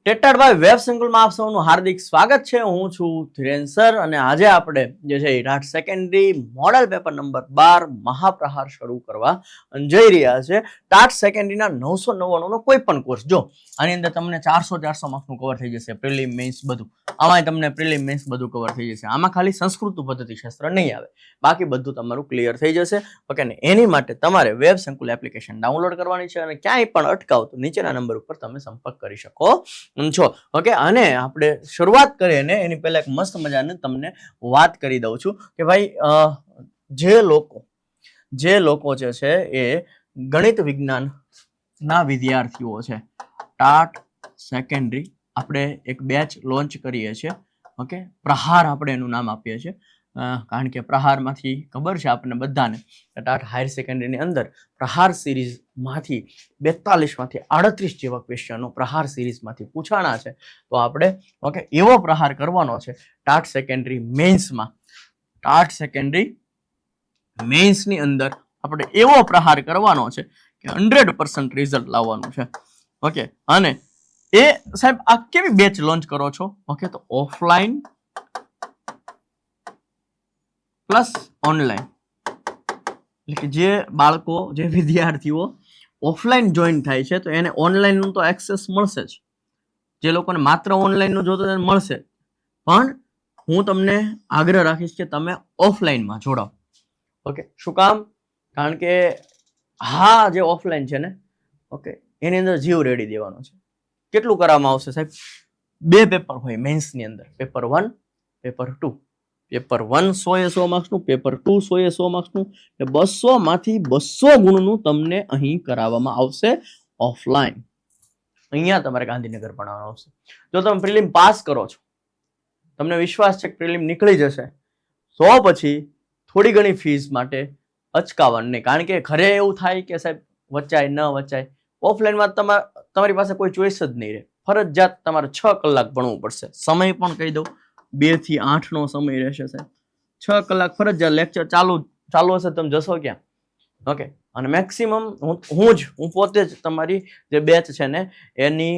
ટેટાડ by web સંકુલમાં આપ સૌનું હાર્દિક સ્વાગત છે. હું છું ધીરેન સર અને આજે આપણે જે છે TAT secondary model paper number 12 મહાપ્રહાર શરૂ કરવા જઈ રહ્યા છે. ટાટ સેકન્ડરીના 999 નો કોઈ પણ કોર્સ જો આની અંદર તમને 400 માર્ક્સનું કવર થઈ જશે. પ્રિલિમ મેન્સ બધું આમાં તમને પ્રિલિમ મેન્સ બધું કવર થઈ જશે. આમાં ખાલી સંસ્કૃત પદ્ધતિશાસ્ત્ર નહીં આવે, બાકી બધું તમારું ક્લિયર થઈ જશે. ઓકે ને એની માટે તમારે વેબ સંકુલ એપ્લિકેશન ડાઉનલોડ કરવાની છે અને ક્યાંય પણ અટકાવ તો નીચેના નંબર ઉપર તમે સંપર્ક કરી શકો છો. ઓકે, અને આપણે શરૂઆત કરીએ ને એની પહેલા એક મસ્ત મજાની તમને વાત કરી દઉં છું કે ભાઈ જે લોકો જે છે એ ગણિત વિજ્ઞાન ના વિદ્યાર્થીઓ છે, ટાટ સેકન્ડરી આપણે એક બેચ લોન્ચ કરીએ છીએ. ઓકે, પ્રહાર આપણે એનું નામ આપીએ છીએ કારણ કે પ્રહારમાંથી ખબર છે આપણને બધાને ટાટ હાયર સેકન્ડરીની અંદર પ્રહાર સિરીઝમાંથી 42 માંથી 38 જેવા ક્વેશ્ચનો પ્રહાર સિરીઝમાંથી પૂછાણા છે. તો આપણે ઓકે એવો પ્રહાર કરવાનો છે ટાટ સેકન્ડરી મેન્સમાં. ટાટ સેકન્ડરી મેન્સની અંદર આપણે એવો પ્રહાર કરવાનો છે કે 100% રિઝલ્ટ લાવવાનું છે. ઓકે, અને એ સાહેબ આ કેવી બેચ લોન્ચ કરો છો? ઓકે, તો ઓફલાઈન પ્લસ ઓનલાઈન, એટલે કે જે બાળકો જે વિદ્યાર્થીઓ ઓફલાઈન જોઈન થાય છે તો એને ઓનલાઈનનું તો એક્સેસ મળશે જ. જે લોકોને માત્ર ઓનલાઈનનું જોતો એને મળશે, પણ હું તમને આગ્રહ રાખીશ કે તમે ઓફલાઈનમાં જોડાઓ. ઓકે, શું કામ? કારણ કે હા જે ઓફલાઈન છે ને ઓકે એની અંદર જીવ રેડી દેવાનો છે. કેટલું કરવામાં આવશે સાહેબ? 2 પેપર હોય મેન્સની અંદર, પેપર 1 પેપર 2. પેપર 1 100 માર્ક્સનું, પેપર 2 100 માર્ક્સનું, 200 માંથી 200 ગુણનું તમને અહીં કરાવવામાં આવશે ઓફલાઈન. અહીંયા તમારે ગાંધીનગર ભણવાનું આવશે. જો તમે પ્રિલિમ પાસ કરો છો, તમને વિશ્વાસ છે કે પ્રિલિમ નીકળી જશે, તો પછી થોડી ઘણી ફીસ માટે અચકાવવાનું નહીં. કારણ કે ઘરે એવું થાય કે સાહેબ વચાય ન વચાય. ઓફલાઈનમાં તમારી પાસે કોઈ ચોઈસ જ નહીં રહે. ફરજિયાત તમારે 6 કલાક ભણવું પડશે. સમય પણ કહી દઉં, 2 થી 8 નો સમય રહેશે સાહેબ. 6 કલાક ફરજિયાત લેક્ચર ચાલુ હશે, તમે જશો ક્યાં? ઓકે, અને મેક્સિમમ હું પોતે જ તમારી જે બેચ છે ને એની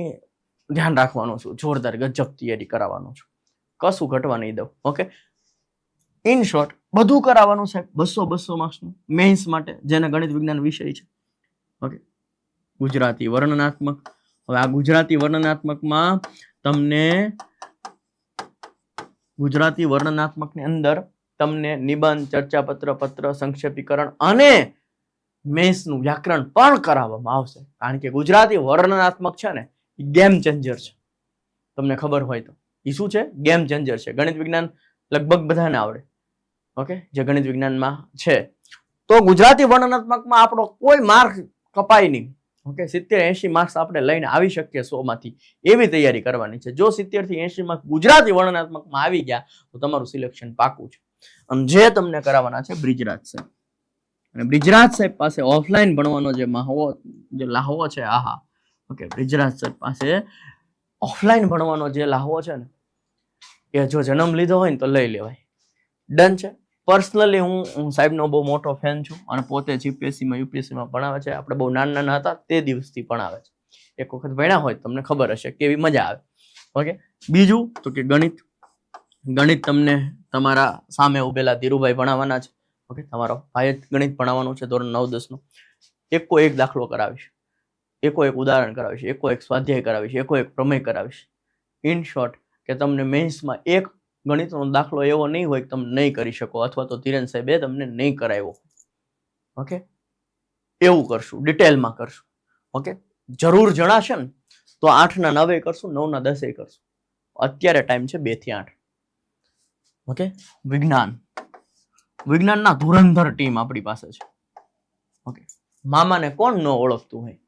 ધ્યાન રાખવાનો છું. જોરદાર ગજબ તૈયારી કરાવવાનો છું, કશું ઘટવા નહીં દઉં. ઓકે, ઇન શોર્ટ બધું કરાવવાનું સાહેબ. 200 માર્ક્સનું મેન્સ માટે જેને ગણિત વિજ્ઞાન વિષય છે. ઓકે, ગુજરાતી વર્ણનાત્મક. હવે આ ગુજરાતી વર્ણનાત્મકમાં તમને ગુજરાતી વર્ણનાત્મકની અંદર તમને નિબંધ, ચર્ચાપત્ર, પત્ર, સંક્ષેપીકરણ અને મેન્સનું વ્યાકરણ પણ કરાવવામાં આવશે. કારણ કે ગુજરાતી વર્ણનાત્મક છે ને ગેમ ચેન્જર છે. તમને ખબર હોય તો એ શું છે? ગેમ ચેન્જર છે. ગણિત વિજ્ઞાન લગભગ બધાને આવડે. ઓકે, જે ગણિત વિજ્ઞાનમાં છે તો ગુજરાતી વર્ણનાત્મકમાં આપણો કોઈ માર્ક કપાય નહીં. ઓકે, 70-80 માર્ક્સ આપણે લઈને આવી શકીએ 100 માંથી, એવી તૈયારી કરવાની છે. જો 70 થી 80 માર્ક ગુજરાતી વર્ણનાત્મકમાં આવી ગયા તો તમારું સિલેક્શન પાકું છે. અને જે તમને કરાવવાના છે બ્રિજરાજ સાહેબ. અને બ્રિજરાજ સાહેબ પાસે ઓફલાઈન ભણવાનો જે લાહવો છે, આહા. ઓકે, બ્રિજરાજ સાહેબ પાસે ઓફલાઈન ભણવાનો જે લાહવો છે ને એ જો જન્મ લીધો હોય ને તો લઈ લેવાય. ડન છે. પર્સનલી હું સાહેબનો બહુ મોટો ફેન છું અને પોતે જીપીએસસીમાં યુપીએસસીમાં ભણાવે છે. આપણે બહુ નાના હતા તે દિવસથી ભણાવે છે. એક વખત ભણ્યા હોય તમને ખબર હશે કેવી મજા આવે. ઓકે, બીજું તો કે ગણિત તમને તમારા સામે ઉભેલા ધીરુભાઈ ભણાવવાના છે. ઓકે, તમારો ભાઈ ગણિત ભણાવવાનું છે ધોરણ 9-10 નું. એકો એક દાખલો કરાવીશ, એકો એક ઉદાહરણ કરાવીશ, એકો એક સ્વાધ્યાય કરાવીશ, એકો એક પ્રમેય કરાવીશ. ઇન શોર્ટ કે તમને મેન્સમાં એક ગણિતનો દાખલો એવો નહીં હોય કે તમે નહીં કરી શકો, અથવા તો ધીરેન સાહેબે તમને નહીં કરાવ્યો. ઓકે, એવું કરશું, ડિટેલમાં કરશું. ઓકે, જરૂર જણાશે ને તો 8 ના 9 કરશું, 9 ના 10 કરશું. અત્યારે ટાઈમ છે 2 થી 8. ઓકે, વિજ્ઞાનના ધુરંધર ટીમ આપણી પાસે છે. ઓકે, મામાને કોણ ન ઓળખતું હોય?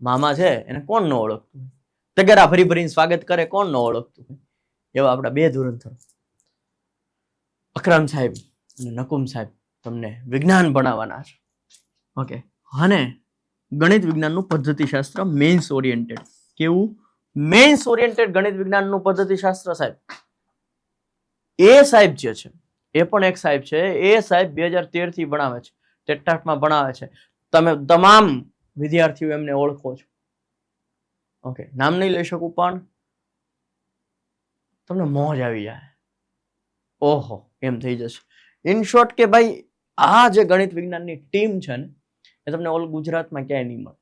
મામા છે એને કોણ ન ઓળખતું હોય? તગેરા ભરી ભરીને સ્વાગત કરે, કોણ ન ઓળખતું હોય? એવા આપણા 2 ધુરંધર અકરમ સાહેબ અને નકુમ સાહેબ તમને વિજ્ઞાન ભણાવવાના છે. ઓકે, અને ગણિત વિજ્ઞાનનું પદ્ધતિશાસ્ત્ર મેન્સ ઓરિએન્ટેડ. કેવું? મેન્સ ઓરિએન્ટેડ ગણિત વિજ્ઞાનનું પદ્ધતિશાસ્ત્ર સાહેબ. એ સાહેબ જે છે એ પણ એક સાહેબ છે. એ સાહેબ 2013 થી ભણાવે છે, ટેટાટમાં ભણાવે છે. તમે તમામ વિદ્યાર્થીઓ એમને ઓળખો છો. ઓકે, નામ નહીં લઈ શકું પણ તમને મોજ આવી જાય, ઓહો એમ થઈ જશે. ઇન શોર્ટ કે ભાઈ આ જે ગણિત વિજ્ઞાનની ટીમ છે ને એ તમને ઓલ ગુજરાતમાં ક્યાંય નહીં મળે.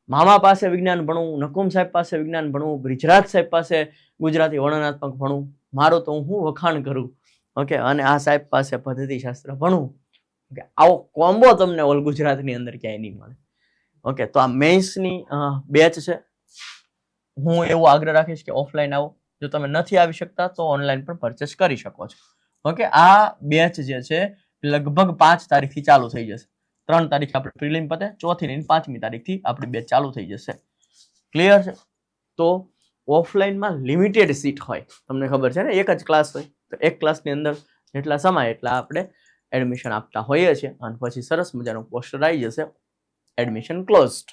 મામા પાસે વિજ્ઞાન ભણવું, નકુમ સાહેબ પાસે વિજ્ઞાન ભણવું, બ્રિજરાજ સાહેબ પાસે ગુજરાતી વર્ણનાત્મક ભણવું, મારું તો હું વખાણ કરું. ઓકે, અને આ સાહેબ પાસે પદ્ધતિશાસ્ત્ર ભણવું. ઓકે, આવો કોમ્બો તમને ઓલ ગુજરાતની અંદર ક્યાંય નહીં મળે. ઓકે, તો આ મેન્સની બેચ છે. હું એવો આગ્રહ રાખીશ કે ઓફલાઈન આવો, જો તમે નથી આવી શકતા તો ઓનલાઈન પણ પરચેસ કરી શકો છો. ઓકે, આ બેચ જે છે લગભગ 5 તારીખથી ચાલુ થઈ જશે. 3 તારીખે આપણે પ્રિલિમ પતે, 4થી લઈને 5મી તારીખથી આપણી બેચ ચાલુ થઈ જશે. ક્લિયર છે? તો ઓફલાઈનમાં લિમિટેડ સીટ હોય, તમને ખબર છે ને, એક જ ક્લાસ હોય, તો એક ક્લાસની અંદર જેટલા સમય એટલા આપણે એડમિશન આપતા હોઈએ છીએ, અને પછી સરસ મજાનું પોસ્ટર આવી જશે, એડમિશન ક્લોઝડ.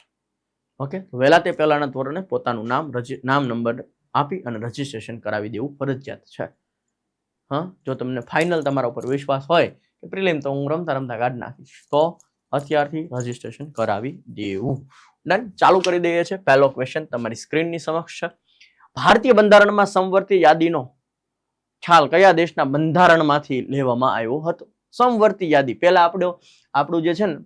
ઓકે, તો વહેલા તે પહેલાના ધોરણે પોતાનું નામ નંબર આપી અને રજીસ્ટ્રેશન કરાવી દેવું ફરજિયાત છે. હા, જો તમને ફાઇનલ તમારા ઉપર વિશ્વાસ હોય કે પ્રિલિમ તો હું રમતા રમતા કાઢી નાખીશ, તો અત્યારથી રજીસ્ટ્રેશન કરાવી દેવું. ડન. ચાલુ કરી દઈએ છીએ. પહેલો ક્વેશ્ચન તમારી સ્ક્રીનની સમક્ષ છે. ભારતીય બંધારણમાં સમવર્તી યાદીનો ખ્યાલ કયા દેશના બંધારણમાંથી લેવામાં આવ્યો હતો? સમવર્તી યાદી પહેલા આપણું જે છે ને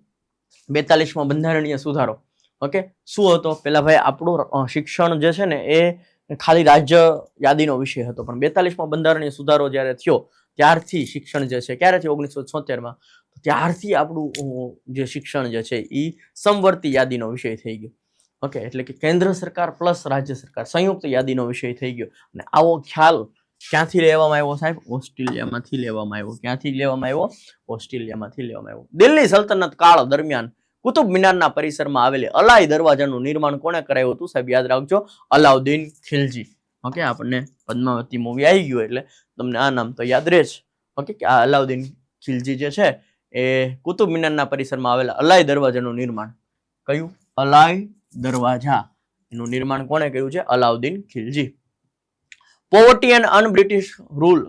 42માં બંધારણીય સુધારો, ઓકે, શું હતો પેલા ભાઈ? આપણું શિક્ષણ જે છે ને એ ખાલી રાજ્ય યાદીનો વિષય હતો, પણ 42માં બંધારણીય સુધારો જ્યારે થયો ત્યારથી શિક્ષણ જે છે, ક્યારે થયો? 1976માં. ત્યારથી આપણું જે શિક્ષણ જે છે એ સમવર્તી યાદીનો વિષય થઈ ગયો. ઓકે, એટલે કે કેન્દ્ર સરકાર પ્લસ રાજ્ય સરકાર સંયુક્ત યાદીનો વિષય થઈ ગયો. અને આવો ખ્યાલ ક્યાંથી લેવામાં આવ્યો સાહેબ? ઓસ્ટ્રેલિયામાંથી લેવામાં આવ્યો. ક્યાંથી લેવામાં આવ્યો? ઓસ્ટ્રેલિયામાંથી લેવામાં આવ્યો. દિલ્હી સલ્તનત કાળ દરમિયાન કુતુબ મિનારના પરિસરમાં આવેલી અલાઈ દરવાજાનું નિર્માણ કોણે કરાવ્યું હતું સાહેબ? યાદ રાખજો, અલાઉદ્દીન ખિલજી. ઓકે, આપણને પદ્માવતી મૂવી આવી ગયું એટલે તમને આ નામ તો યાદ રહે છે. ઓકે, કે આ અલાઉદ્દીન ખિલજી જે છે એ કુતુબ મિનારના પરિસરમાં આવેલા અલાઈ દરવાજાનું નિર્માણ, કયું? અલાઈ દરવાજા એનું નિર્માણ કોણે કર્યું છે? Alauddin Khilji. Poverty and unBritish rule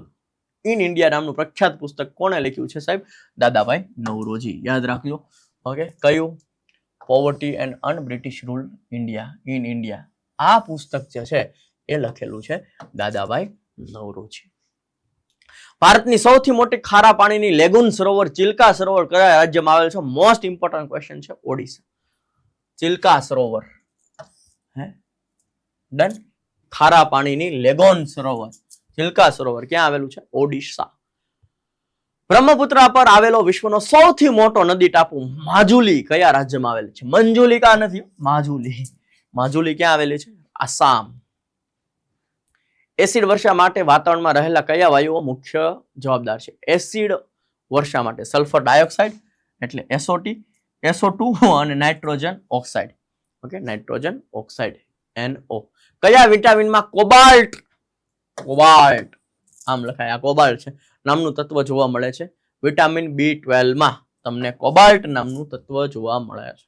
in India નામનું પ્રખ્યાત પુસ્તક કોણે લખ્યું છે સાહેબ? દાદાભાઈ નવરોજી. યાદ રાખજો. ઓકે, કયું? Poverty and unBritish rule in India. આ પુસ્તક જે છે એ લખેલું છે દાદાભાઈ નવરોજી. ભારતની સૌથી મોટી ખારા પાણીની લેગુન સરોવર ચિલ્કા સરોવર કયા રાજ્યમાં આવેલ છે? મોસ્ટ ઇમ્પોર્ટન્ટ ક્વેશ્ચન છે. ઓડિશા. ચિલ્કા સરોવર. હે, ડન. ખારા પાણીની લેગોન સરોવર ચિલ્કા સરોવર ક્યાં આવેલું છે? ઓડિશા. બ્રહ્મપુત્ર પર આવેલો વિશ્વનો સૌથી મોટો નદી ટાપુ માજુલી કયા રાજ્યમાં આવેલ છે? મંજુલિકા નથી, માજુલી. માજુલી ક્યાં આવેલી છે? આસામ. એસિડ વર્ષા માટે વાતાવરણમાં રહેલા કયા વાયુઓ મુખ્ય જવાબદાર છે? એસિડ વર્ષા માટે સલ્ફર ડાયોક્સાઇડ એટલે SO2 અને nitrogen oxide. Okay, nitrogen oxide NO. કયા વિટામિનમાં કોબાલ્ટ આમ લખાય, આ કોબાલ્ટ છે નામનું તત્વ જોવા મળે છે? વિટામિન B12 માં તમને કોબાલ્ટ નામનું તત્વ જોવા મળે છે.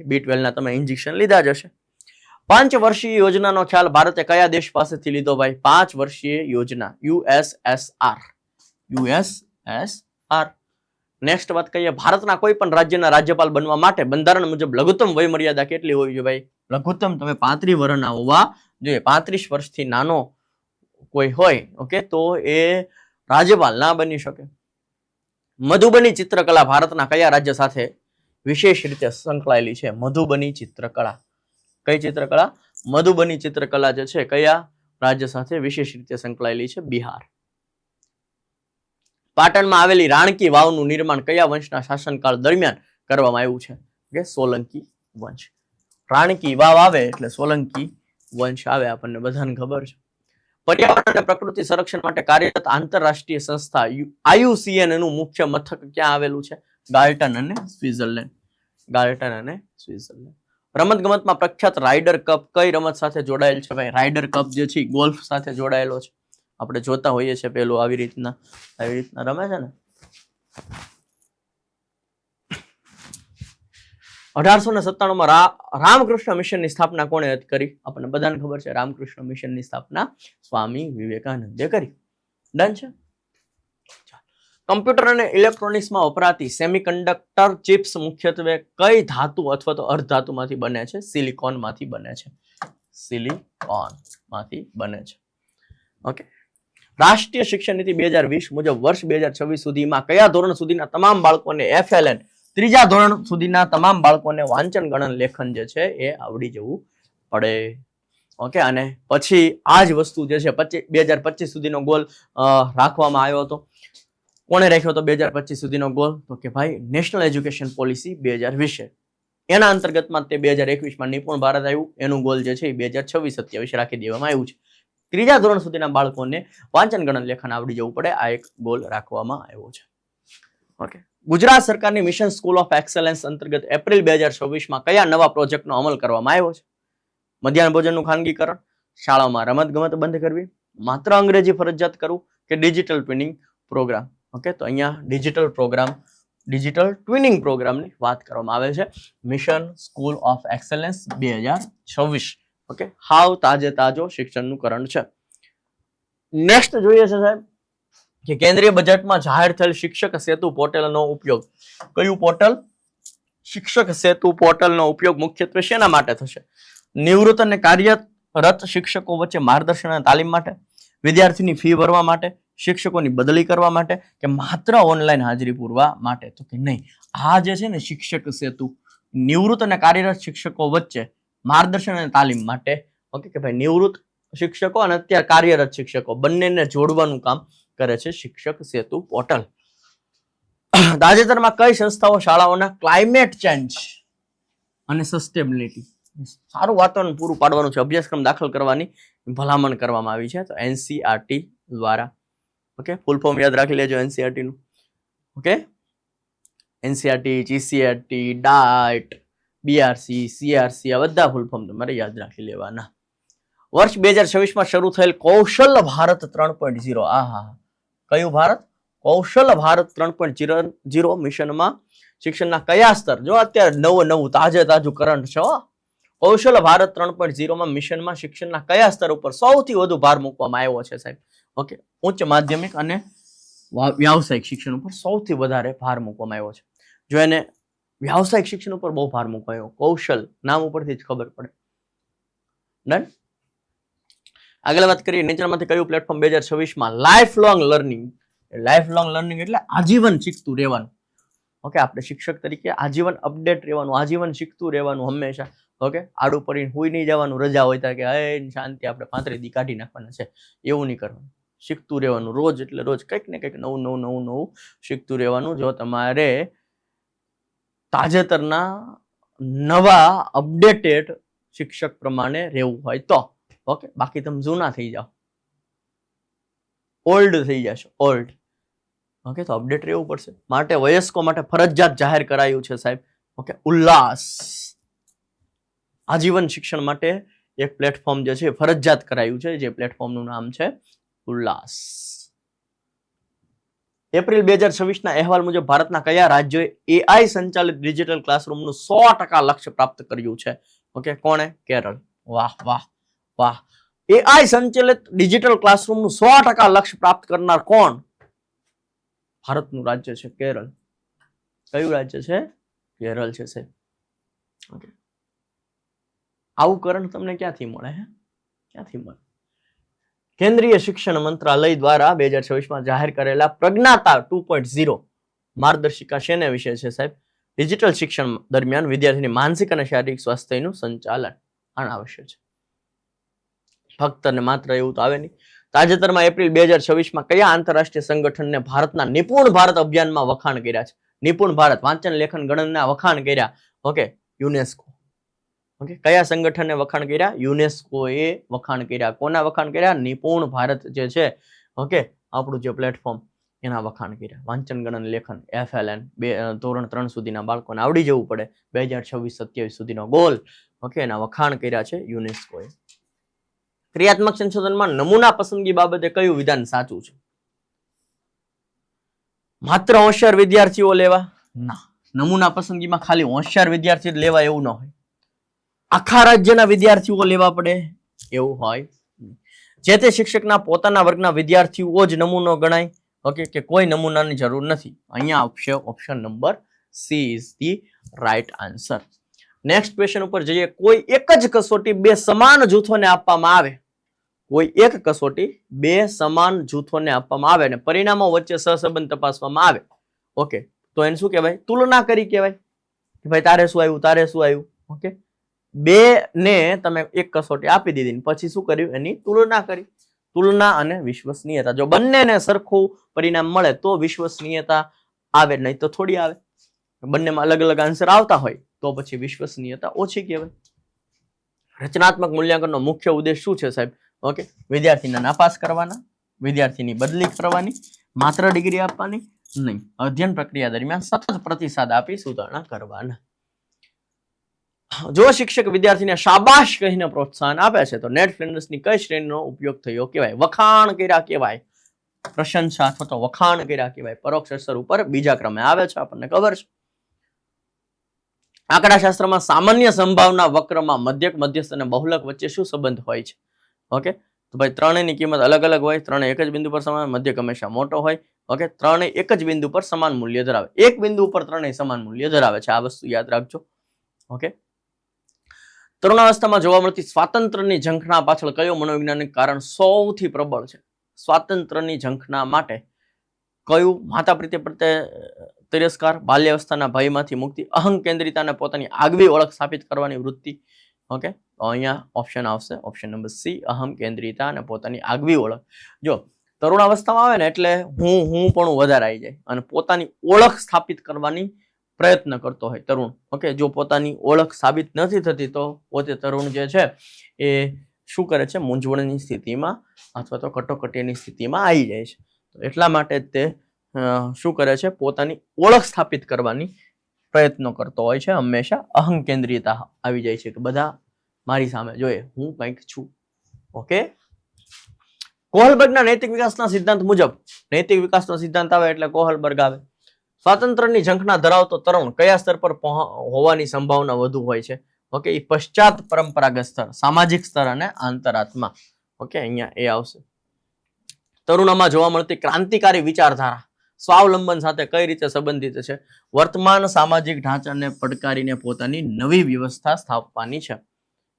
B12 ના તમે ઇન્જેક્શન લીધા જ હશે. 5 વર્ષીય યોજનાનો ખ્યાલ ભારતે કયા દેશ પાસેથી લીધો ભાઈ? 5 વર્ષીય યોજના USSR. નેક્સ્ટ વાત કહીએ, ભારતના કોઈ પણ રાજ્યના રાજ્યપાલ બનવા માટે બંધારણ મુજબ લઘુત્તમ વય મર્યાદા કેટલી હોવી જોઈએ ભાઈ? લઘુત્તમ તમે 35 વર્ષના હોવા જોઈએ. 35 વર્ષથી નાનો કોઈ હોય, ઓકે, તો એ રાજ્યપાલ ના બની શકે. મધુબની ચિત્રકલા ભારતના કયા રાજ્ય સાથે વિશેષ રીતે સંકળાયેલી છે? મધુબની ચિત્રકલા. કઈ ચિત્રકલા? મધુબની ચિત્રકલા જે છે કયા રાજ્ય સાથે વિશેષ રીતે સંકળાયેલી છે? બિહાર. પાટણમાં આવેલી રાણકી વાવનું નિર્માણ કયા વંશના શાસનકાળ દરમિયાન કરવામાં આવ્યું છે? કે સોલંકી વંશ. રાણકી વાવ આવે એટલે સોલંકી વંશ આવે, આપણને બધાને ખબર છે. પર્યાવરણ અને પ્રકૃતિ સંરક્ષણ માટે કાર્યરત આંતરરાષ્ટ્રીય સંસ્થા IUCN નું મુખ્ય મથક ક્યાં આવેલું છે? ગાલ્ટન અને સ્વિટ્ઝરલેન્ડ. રમત ગમતમાં પ્રખ્યાત રાઇડર કપ કઈ રમત સાથે જોડાયેલ છે ભાઈ? રાઇડર કપ જે છે ગોલ્ફ સાથે જોડાયેલો છે. આપણે જોતા હોઈએ છીએ પેલું આવી રીતના રમે છે ને. 1897 રામકૃષ્ણ મિશનની સ્થાપના કોણે કરી? આપણને બધાને ખબર છે. રામકૃષ્ણ મિશનની સ્થાપના સ્વામી વિવેકાનંદે કરી. ડન છે. કમ્પ્યુટર અને ઇલેક્ટ્રોનિક્સમાં વપરાતી સેમિકન્ડક્ટર ચિપ્સ મુખ્યત્વે કઈ ધાતુ અથવા તો અર્ધધાતુમાંથી બને છે? સિલિકોનમાંથી બને છે. સિલિકોનમાંથી બને છે. ઓકે. રાષ્ટ્રીય શિક્ષણ નીતિ 2020 મુજબ વર્ષ 2026 સુધીમાં કયા ધોરણ સુધીના તમામ બાળકોને FLN ત્રીજા ધોરણ સુધીના તમામ બાળકોને વાંચન ગણન લેખન જે છે એ આવડી જવું પડે. ઓકે. અને પછી આ જ વસ્તુ જે છે 2025 સુધીનો ગોલ રાખવામાં આવ્યો હતો. કોણે રાખ્યો હતો 2025 સુધીનો ગોલ? તો કે ભાઈ નેશનલ એજ્યુકેશન પોલિસી 2020. એના અંતર્ગતમાં તે 2021માં નિપુણ ભારત આવ્યું. એનું ગોલ જે છે એ 2026-27 રાખી દેવામાં આવ્યું છે. ત્રીજા ધોરણ સુધીના બાળકોને વાંચન ગણન લેખન આવડી જવું પડે, આ એક ગોલ રાખવામાં આવ્યો છે. ઓકે. ગુજરાત સરકારની મિશન સ્કૂલ ઓફ એક્સેલન્સ અંતર્ગત એપ્રિલ 2026માં કયા નવા પ્રોજેક્ટનો અમલ કરવામાં આવ્યો છે? મધ્યાહન ભોજનનું ખાનગીકરણ, શાળામાં રમતગમત બંધ કરવી, માત્ર અંગ્રેજી ફરજિયાત કરવું કે ડિજિટલ ટ્વિનિંગ પ્રોગ્રામ. ઓકે. તો અહીંયા ડિજિટલ ટ્વિનિંગ પ્રોગ્રામની વાત કરવામાં આવે છે. Mission school of excellence 2026. Okay. હાવ તાજો શિક્ષણનું કરણ છે. નેક્સ્ટ જોઈએ છે સાહેબ કે કેન્દ્રીય બજેટમાં જાહેર થયેલ શિક્ષક સેતુ પોર્ટલનો ઉપયોગ. કયું પોર્ટલ? શિક્ષક સેતુ પોર્ટલનો ઉપયોગ મુખ્યત્વે શેના માટે થશે? નિવૃત્ત અને કાર્યરત શિક્ષકો વચ્ચે માર્ગદર્શન અને તાલીમ માટે, વિદ્યાર્થીની ફી ભરવા માટે, શિક્ષકોની બદલી કરવા માટે કે માત્ર ઓનલાઈન હાજરી પૂરવા માટે? તો કે નહીં, આ જે છે ને શિક્ષક સેતુ નિવૃત્ત અને કાર્યરત શિક્ષકો વચ્ચે માર્ગદર્શન અને તાલીમ માટે. ઓકે. કે ભાઈ નિવૃત્ત શિક્ષકો અને અત્યારે કાર્યરત શિક્ષકો બંનેને જોડવાનું કામ કરે છે શિક્ષક સેતુ પોર્ટલ. તાજેતરમાં કઈ સંસ્થાઓ શાળાઓના ક્લાઇમેટ ચેન્જ અને સસ્ટેનેબિલિટી સારું વાતાવરણ પૂરું પાડવાનું છે અભ્યાસક્રમ દાખલ કરવાની ભલામણ કરવામાં આવી છે? તો NCERT દ્વારા. ઓકે. ફૂલ ફોર્મ યાદ રાખી લેજો NCERT નું. Okay. NCERT, GCERT, DAT, BRC, CRC આ બધા ફૂલ ફોર્મ તમારે યાદ રાખી લેવાના. વર્ષ 2026માં શરૂ થયેલ કૌશલ ભારત 3.0. આહા, કયું ભારત? કૌશલ ભારત 3.0 મિશનમાં શિક્ષણના કયા સ્તર? જો અત્યારે નવું તાજું કરંટ છે. કૌશલ ભારત 3.0માં મિશનમાં શિક્ષણના કયા સ્તર ઉપર સૌથી વધુ ભાર મૂકવામાં આવ્યો છે સાહેબ? ઓકે. ઉચ્ચ માધ્યમિક અને વ્યાવસાયિક શિક્ષણ ઉપર સૌથી વધારે ભાર મૂકવામાં આવ્યો છે. જો એને વ્યાવસાયિક શિક્ષણ ઉપર બહુ ભાર મૂકાયો, કૌશલ નામ ઉપરથી જ ખબર પડે. ડન. આગળ વાત કરીએ, નીચેનામાંથી કયું પ્લેટફોર્મ 2026માં લાઈફ લોંગ લર્નિંગ એટલે આજીવન શીખતું રહેવાનું. ઓકે. આપણે શિક્ષક તરીકે આજીવન અપડેટ રહેવાનું, આજીવન શીખતું રહેવાનું હંમેશા. ઓકે. આડું પડીને હુઈ નહીં જવાનું, રજા હોય ત્યારે કે શાંતિ આપણે 35 દી કાઢી નાખવાના છે, એવું નહીં કરવાનું. શીખતું રહેવાનું, રોજ એટલે રોજ કંઈક ને કંઈક નવું શીખતું રહેવાનું. જો તમારે તાજેતરના નવા અપડેટેડ શિક્ષક પ્રમાણે રહેવું હોય તો. ઓકે. બાકી તમે જૂના થઈ જાઓ, ઓલ્ડ થઈ જશો, ઓલ્ડ. ઓકે. તો અપડેટ રહેવું પડશે. માટે વયસ્કો માટે ફરજિયાત જાહેર કરાયું છે સાહેબ. ઓકે. ઉલ્લાસ આજીવન શિક્ષણ માટે એક પ્લેટફોર્મ જે છે ફરજિયાત કરાયું છે, જે પ્લેટફોર્મનું નામ છે ઉલ્લાસ. એપ્રિલ 2026ના અહેવાલ મુજબ ભારતના કયા રાજ્યોએ AI સંચાલિત ડિજિટલ ક્લાસરૂમનું 100% લક્ષ્ય પ્રાપ્ત કર્યું છે? ઓકે. કોણે? કેરળ. વાહ વાહ વાહ. AI સંચાલિત ડિજિટલ ક્લાસરૂમનું 100% લક્ષ્ય પ્રાપ્ત કરનાર કોણ? ભારતનું રાજ્ય છે કેરળ. કયું રાજ્ય છે? કેરળ છે સાહેબ. ઓકે. આવું કરણ તમને ક્યાંથી મળે? ક્યાંથી મળે? કેન્દ્રીય શિક્ષણ મંત્રાલય દ્વારા 2026માં જાહેર કરેલા પ્રજ્ઞાતા 2.0 માર્ગદર્શિકા શેને વિશે છે સાહેબ? ડિજિટલ શિક્ષણ દરમિયાન વિદ્યાર્થીની માનસિક અને શારીરિક સ્વાસ્થ્યનું સંચાલન આના વિશે છે. ફક્ત ને માત્ર એવું તો આવે નહીં. તાજેતરમાં એપ્રિલ 2026માં કયા આંતરરાષ્ટ્રીય સંગઠનને ભારતના નિપુણ ભારત અભિયાનમાં વખાણ કર્યા છે? નિપુણ ભારત વાંચન લેખન ગણનના વખાણ કર્યા. ઓકે. યુનેસ્કો. ઓકે. કયા સંગઠને વખાણ કર્યા? યુનેસ્કોએ વખાણ કર્યા. કોના વખાણ કર્યા? નિપુણ ભારત જે છે, ઓકે, આપણું જે પ્લેટફોર્મ, એના વખાણ કર્યા. વાંચન ગણન લેખન FLN ધોરણ 3 સુધીના બાળકોને આવડી જવું પડે, 2026-27 સુધીનો ગોલ. ઓકે. એના વખાણ કર્યા છે યુનેસ્કોએ. ક્રિયાત્મક સંશોધનમાં નમૂના પસંદગી બાબતે કયું વિધાન સાચું છે? માત્ર હોશિયાર વિદ્યાર્થીઓ લેવા? ના. નમૂના પસંદગીમાં ખાલી હોશિયાર વિદ્યાર્થી જ લેવા એવું ન હોય. આખા રાજ્યના વિદ્યાર્થીઓ લેવા પડે એવું હોય. જે તે શિક્ષકના પોતાના વર્ગના વિદ્યાર્થીઓ જ નમૂનો ગણાય. ઓકે, કે કોઈ નમૂનાની જરૂર નથી. અહીંયા આવશે option number she is the right answer. Next question ઉપર જઈએ. કોઈ એક જ કસોટી બે સમાન જૂથોને આપવામાં આવે, કોઈ એક કસોટી બે સમાન જૂથોને આપવામાં આવે અને પરિણામો વચ્ચે સહસંબંધ તપાસવામાં આવે. ઓકે, તો એને શું કહેવાય? તુલના કરી કહેવાય કે ભાઈ તારે શું આવ્યું, તારે શું આવ્યું. ઓકે, બે ને તમે એક કસોટી આપી દીધી, પછી શું કર્યું? એની તુલના કરી. તુલના અને વિશ્વસનીયતા. જો બંનેને સરખું પરિણામ મળે તો વિશ્વસનીયતા આવે, નહીં તો થોડી આવે. બંનેમાં અલગ અલગ આન્સર આવતા હોય તો પછી વિશ્વસનીયતા ઓછી કહેવાય. રચનાત્મક મૂલ્યાંકનનો મુખ્ય ઉદ્દેશ શું છે સાહેબ? ઓકે, વિદ્યાર્થીને નાપાસ કરવાના, વિદ્યાર્થીની બદલી કરવાની, માત્ર ડિગ્રી આપવાની નહીં, અધ્યયન પ્રક્રિયા દરમિયાન સતત પ્રતિસાદ આપી સુધારણા કરવાના. જો શિક્ષક વિદ્યાર્થીને શાબાશ કહીને પ્રોત્સાહન આપે છે તો નેટ ફ્લેન્ડર્સની કઈ શ્રેણીનો ઉપયોગ થયો કહેવાય? વખાણ કર્યા કહેવાય, પ્રશંસા અથવા તો વખાણ કર્યા કહેવાય. પરોક્ષ અસર ઉપર બીજા ક્રમે આવે છે, આપણને ખબર છે. આંકડાશાસ્ત્રમાં સામાન્ય સંભાવના વક્રમાં મધ્યક, મધ્યસ્થ અને બહુલક વચ્ચે શું સંબંધ હોય છે? ઓકે, તો ભાઈ ત્રણેયની કિંમત અલગ અલગ હોય, ત્રણેય એક જ બિંદુ પર સમાન, મધ્યક હંમેશા મોટો હોય. ઓકે, ત્રણેય એક જ બિંદુ પર સમાન મૂલ્ય ધરાવે, એક બિંદુ પર ત્રણેય સમાન મૂલ્ય ધરાવે છે. આ વસ્તુ યાદ રાખજો. ઓકે, તરુણાવસ્થામાં જોવા મળતી સ્વાતંત્ર્યની ઝંખના પાછળ કયો મનોવૈજ્ઞાનિક કારણ સૌથી પ્રબળ છે? સ્વાતંત્ર્યની ઝંખના માટે કયું? માતા પ્રત્યે તિરસ્કાર, બાલ્યાવસ્થાના ભયમાંથી મુક્તિ, અહં કેન્દ્રિતાને પોતાની આગવી ઓળખ સ્થાપિત કરવાની વૃત્તિ. ઓકે, તો અહીંયા ઓપ્શન આવશે ઓપ્શન નંબર સી, અહમ કેન્દ્રિતા અને પોતાની આગવી ઓળખ. જો તરુણાવસ્થામાં આવે ને એટલે હું પણ વધારે આવી જાય અને પોતાની ઓળખ સ્થાપિત કરવાની પ્રયત્ન કરતો હોય તરુણ. ઓકે, જો પોતાની ઓળખ સાબિત નથી થતી તો પોતે તરુણ જે છે એ શું કરે છે? મૂંઝવણની સ્થિતિમાં અથવા તો કટોકટીની સ્થિતિમાં આવી જાય છે. તો એટલા માટે તે શું કરે છે? પોતાની ઓળખ સ્થાપિત કરવાની પ્રયત્નો કરતો હોય છે. હંમેશા અહં કેન્દ્રિયતા આવી જાય છે કે બધા મારી સામે જોઈએ, હું કંઈક છું. ઓકે, કોહલબર્ગના નૈતિક વિકાસના સિદ્ધાંત મુજબ, નૈતિક વિકાસનો સિદ્ધાંત આવે એટલે કોહલબર્ગ આવે. સ્વાતંત્ર્યની ઝંખના ધરાવતો તરુણ કયા સ્તર પર હોવાની સંભાવના વધુ હોય છે? ઓકે, એ પશ્ચાત પરંપરાગત સ્તર, સામાજિક સ્તર અને આંતરાત્મા. ઓકે, અહીંયા એ આવશે. તરુણોમાં જોવા મળતી ક્રાંતિકારી વિચારધારા સ્વાવલંબન સાથે કઈ રીતે સંબંધિત છે? વર્તમાન સામાજિક ઢાંચાને પડકારીને પોતાની નવી વ્યવસ્થા સ્થાપવાની છે,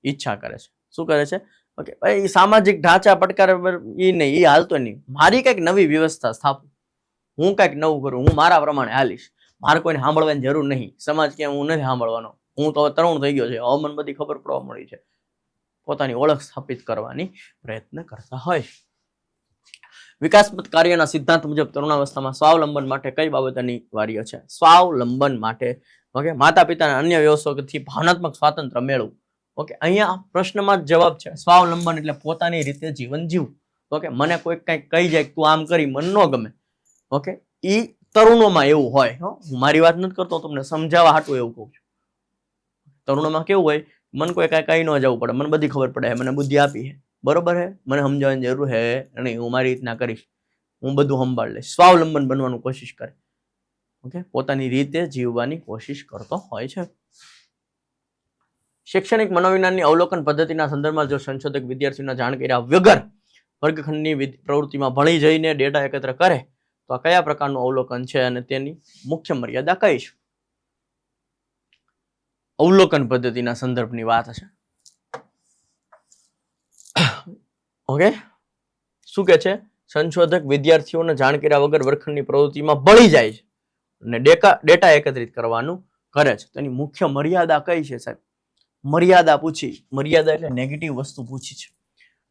ઈચ્છા કરે છે. શું કરે છે? ઓકે, ભાઈ સામાજિક ઢાંચા પડકાર એ નહીં, એ હાલતો નહીં, મારી કઈક નવી વ્યવસ્થા સ્થાપું, હું કઈક નવું કરું, હું મારા પ્રમાણે હાલીશ, મારે કોઈને સાંભળવાની જરૂર નહીં, સમાજ કે હું નથી સાંભળવાનો, હું તો તરુણ થઈ ગયો છે, હવે મને બધી ખબર પડવા મળી છે. પોતાની ઓળખ સ્થાપિત કરવાની પ્રયત્ન કરતા હોય. વિકાસમત કાર્યના સિદ્ધાંત મુજબ તરુણાવસ્થામાં સ્વાવલંબન માટે કઈ બાબત અનિવાર્ય છે? સ્વાવલંબન માટે ઓકે, માતા પિતાના અન્ય વ્યવસ્થાઓથી ભાવનાત્મક સ્વાતંત્ર્ય મેળવવું. ઓકે, અહીંયા પ્રશ્નમાં જ જવાબ છે. સ્વાવલંબન એટલે પોતાની રીતે જીવન જીવવું. ઓકે, મને કોઈ કંઈક કહી જાય તું આમ કરી, મન ન ગમે. ઓકે, એ તરુણોમાં એવું હોય. હું મારી વાત નથી કરતો, તમને સમજાવવા હાટું એવું કહું છું. તરુણોમાં કેવું હોય? મને કોઈ કઈ કઈ ન જવું પડે, મને બધી ખબર પડે, મને બુદ્ધિ આપી છે, બરોબર હે, મને સમજાવવાની જરૂર હે નહીં, હું મારી રીતના કરીશ, હું બધું સંભાળ લઈશ. સ્વાવલંબન બનવાનું કોશિશ કરે. ઓકે, પોતાની રીતે જીવવાની કોશિશ કરતો હોય છે. શૈક્ષણિક મનોવિજ્ઞાનની અવલોકન પદ્ધતિના સંદર્ભમાં જો સંશોધક વિદ્યાર્થીઓના જાણ કર્યા વગર વર્ગખંડની પ્રવૃત્તિમાં ભણી જઈને ડેટા એકત્ર કરે તો આ કયા પ્રકારનું અવલોકન છે અને તેની મુખ્ય મર્યાદા કઈ છે? અવલોકન પદ્ધતિના સંદર્ભની વાત છે. ઓકે, શું કે છે? સંશોધક વિદ્યાર્થીઓને જાણ કર્યા વગર વર્ગખંડની પ્રવૃત્તિમાં ભળી જાય છે અને ડેટા એકત્રિત કરવાનું કરે છે. તેની મુખ્ય મર્યાદા કઈ છે સાહેબ? મર્યાદા પૂછી, મર્યાદા એટલે નેગેટિવ વસ્તુ પૂછી છે.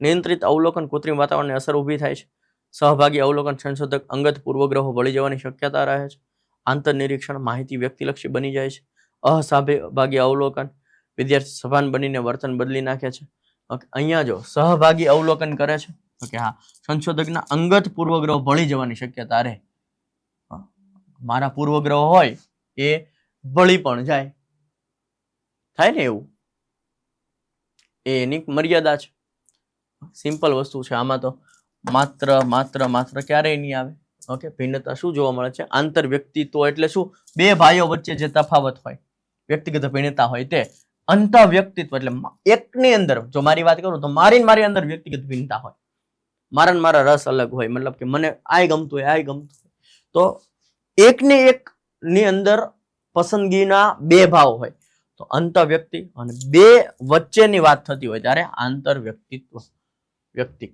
નિયંત્રિત અવલોકન કૃત્રિમ વાતાવરણની અસર ઊભી થાય છે. સહભાગી અવલોકન સંશોધક અંગત પૂર્વગ્રહો ભળી જવાની શક્યતા રહે છે. આંતરનિરીક્ષણ માહિતી વ્યક્તિલક્ષી બની જાય છે. અસહભાગી અવલોકન વિદ્યાર્થી સભાન બનીને વર્તન બદલી નાખે છે. ઓકે, અહીંયા જો સહભાગી અવલોકન કરે છે. ઓકે, હા, સંશોધકના અંગત પૂર્વગ્રહો ભળી જવાની શક્યતા રહે. મારા પૂર્વગ્રહો હોય એ ભળી પણ જાય, થાય ને એવું, એની મર્યાદા છે. સિમ્પલ વસ્તુ છે. આમાં તો માત્ર ક્યારેય નહીં આવે. ઓકે, ભિન્નતા શું જોવા મળે છે? આંતર વ્યક્તિત્વ એટલે શું? બે ભાઈઓ વચ્ચે જે તફાવત હોય, વ્યક્તિગત ભિન્નતા હોય તે. અંતઃ વ્યક્તિત્વ એટલે એકની અંદર, જો મારી વાત કરું તો મારી અંદર વ્યક્તિગત ભિન્નતા હોય. મારા રસ અલગ હોય, મતલબ કે મને આય ગમતું હોય, આય ગમતું હોય. તો એકને એક ની અંદર પસંદગીના બે ભાવ હોય. તો અંતઃવ્યક્તિ અને બે વચ્ચેની વાત થતી હોય ત્યારે આંતરવ્યક્તિત્વ વ્યક્તિક.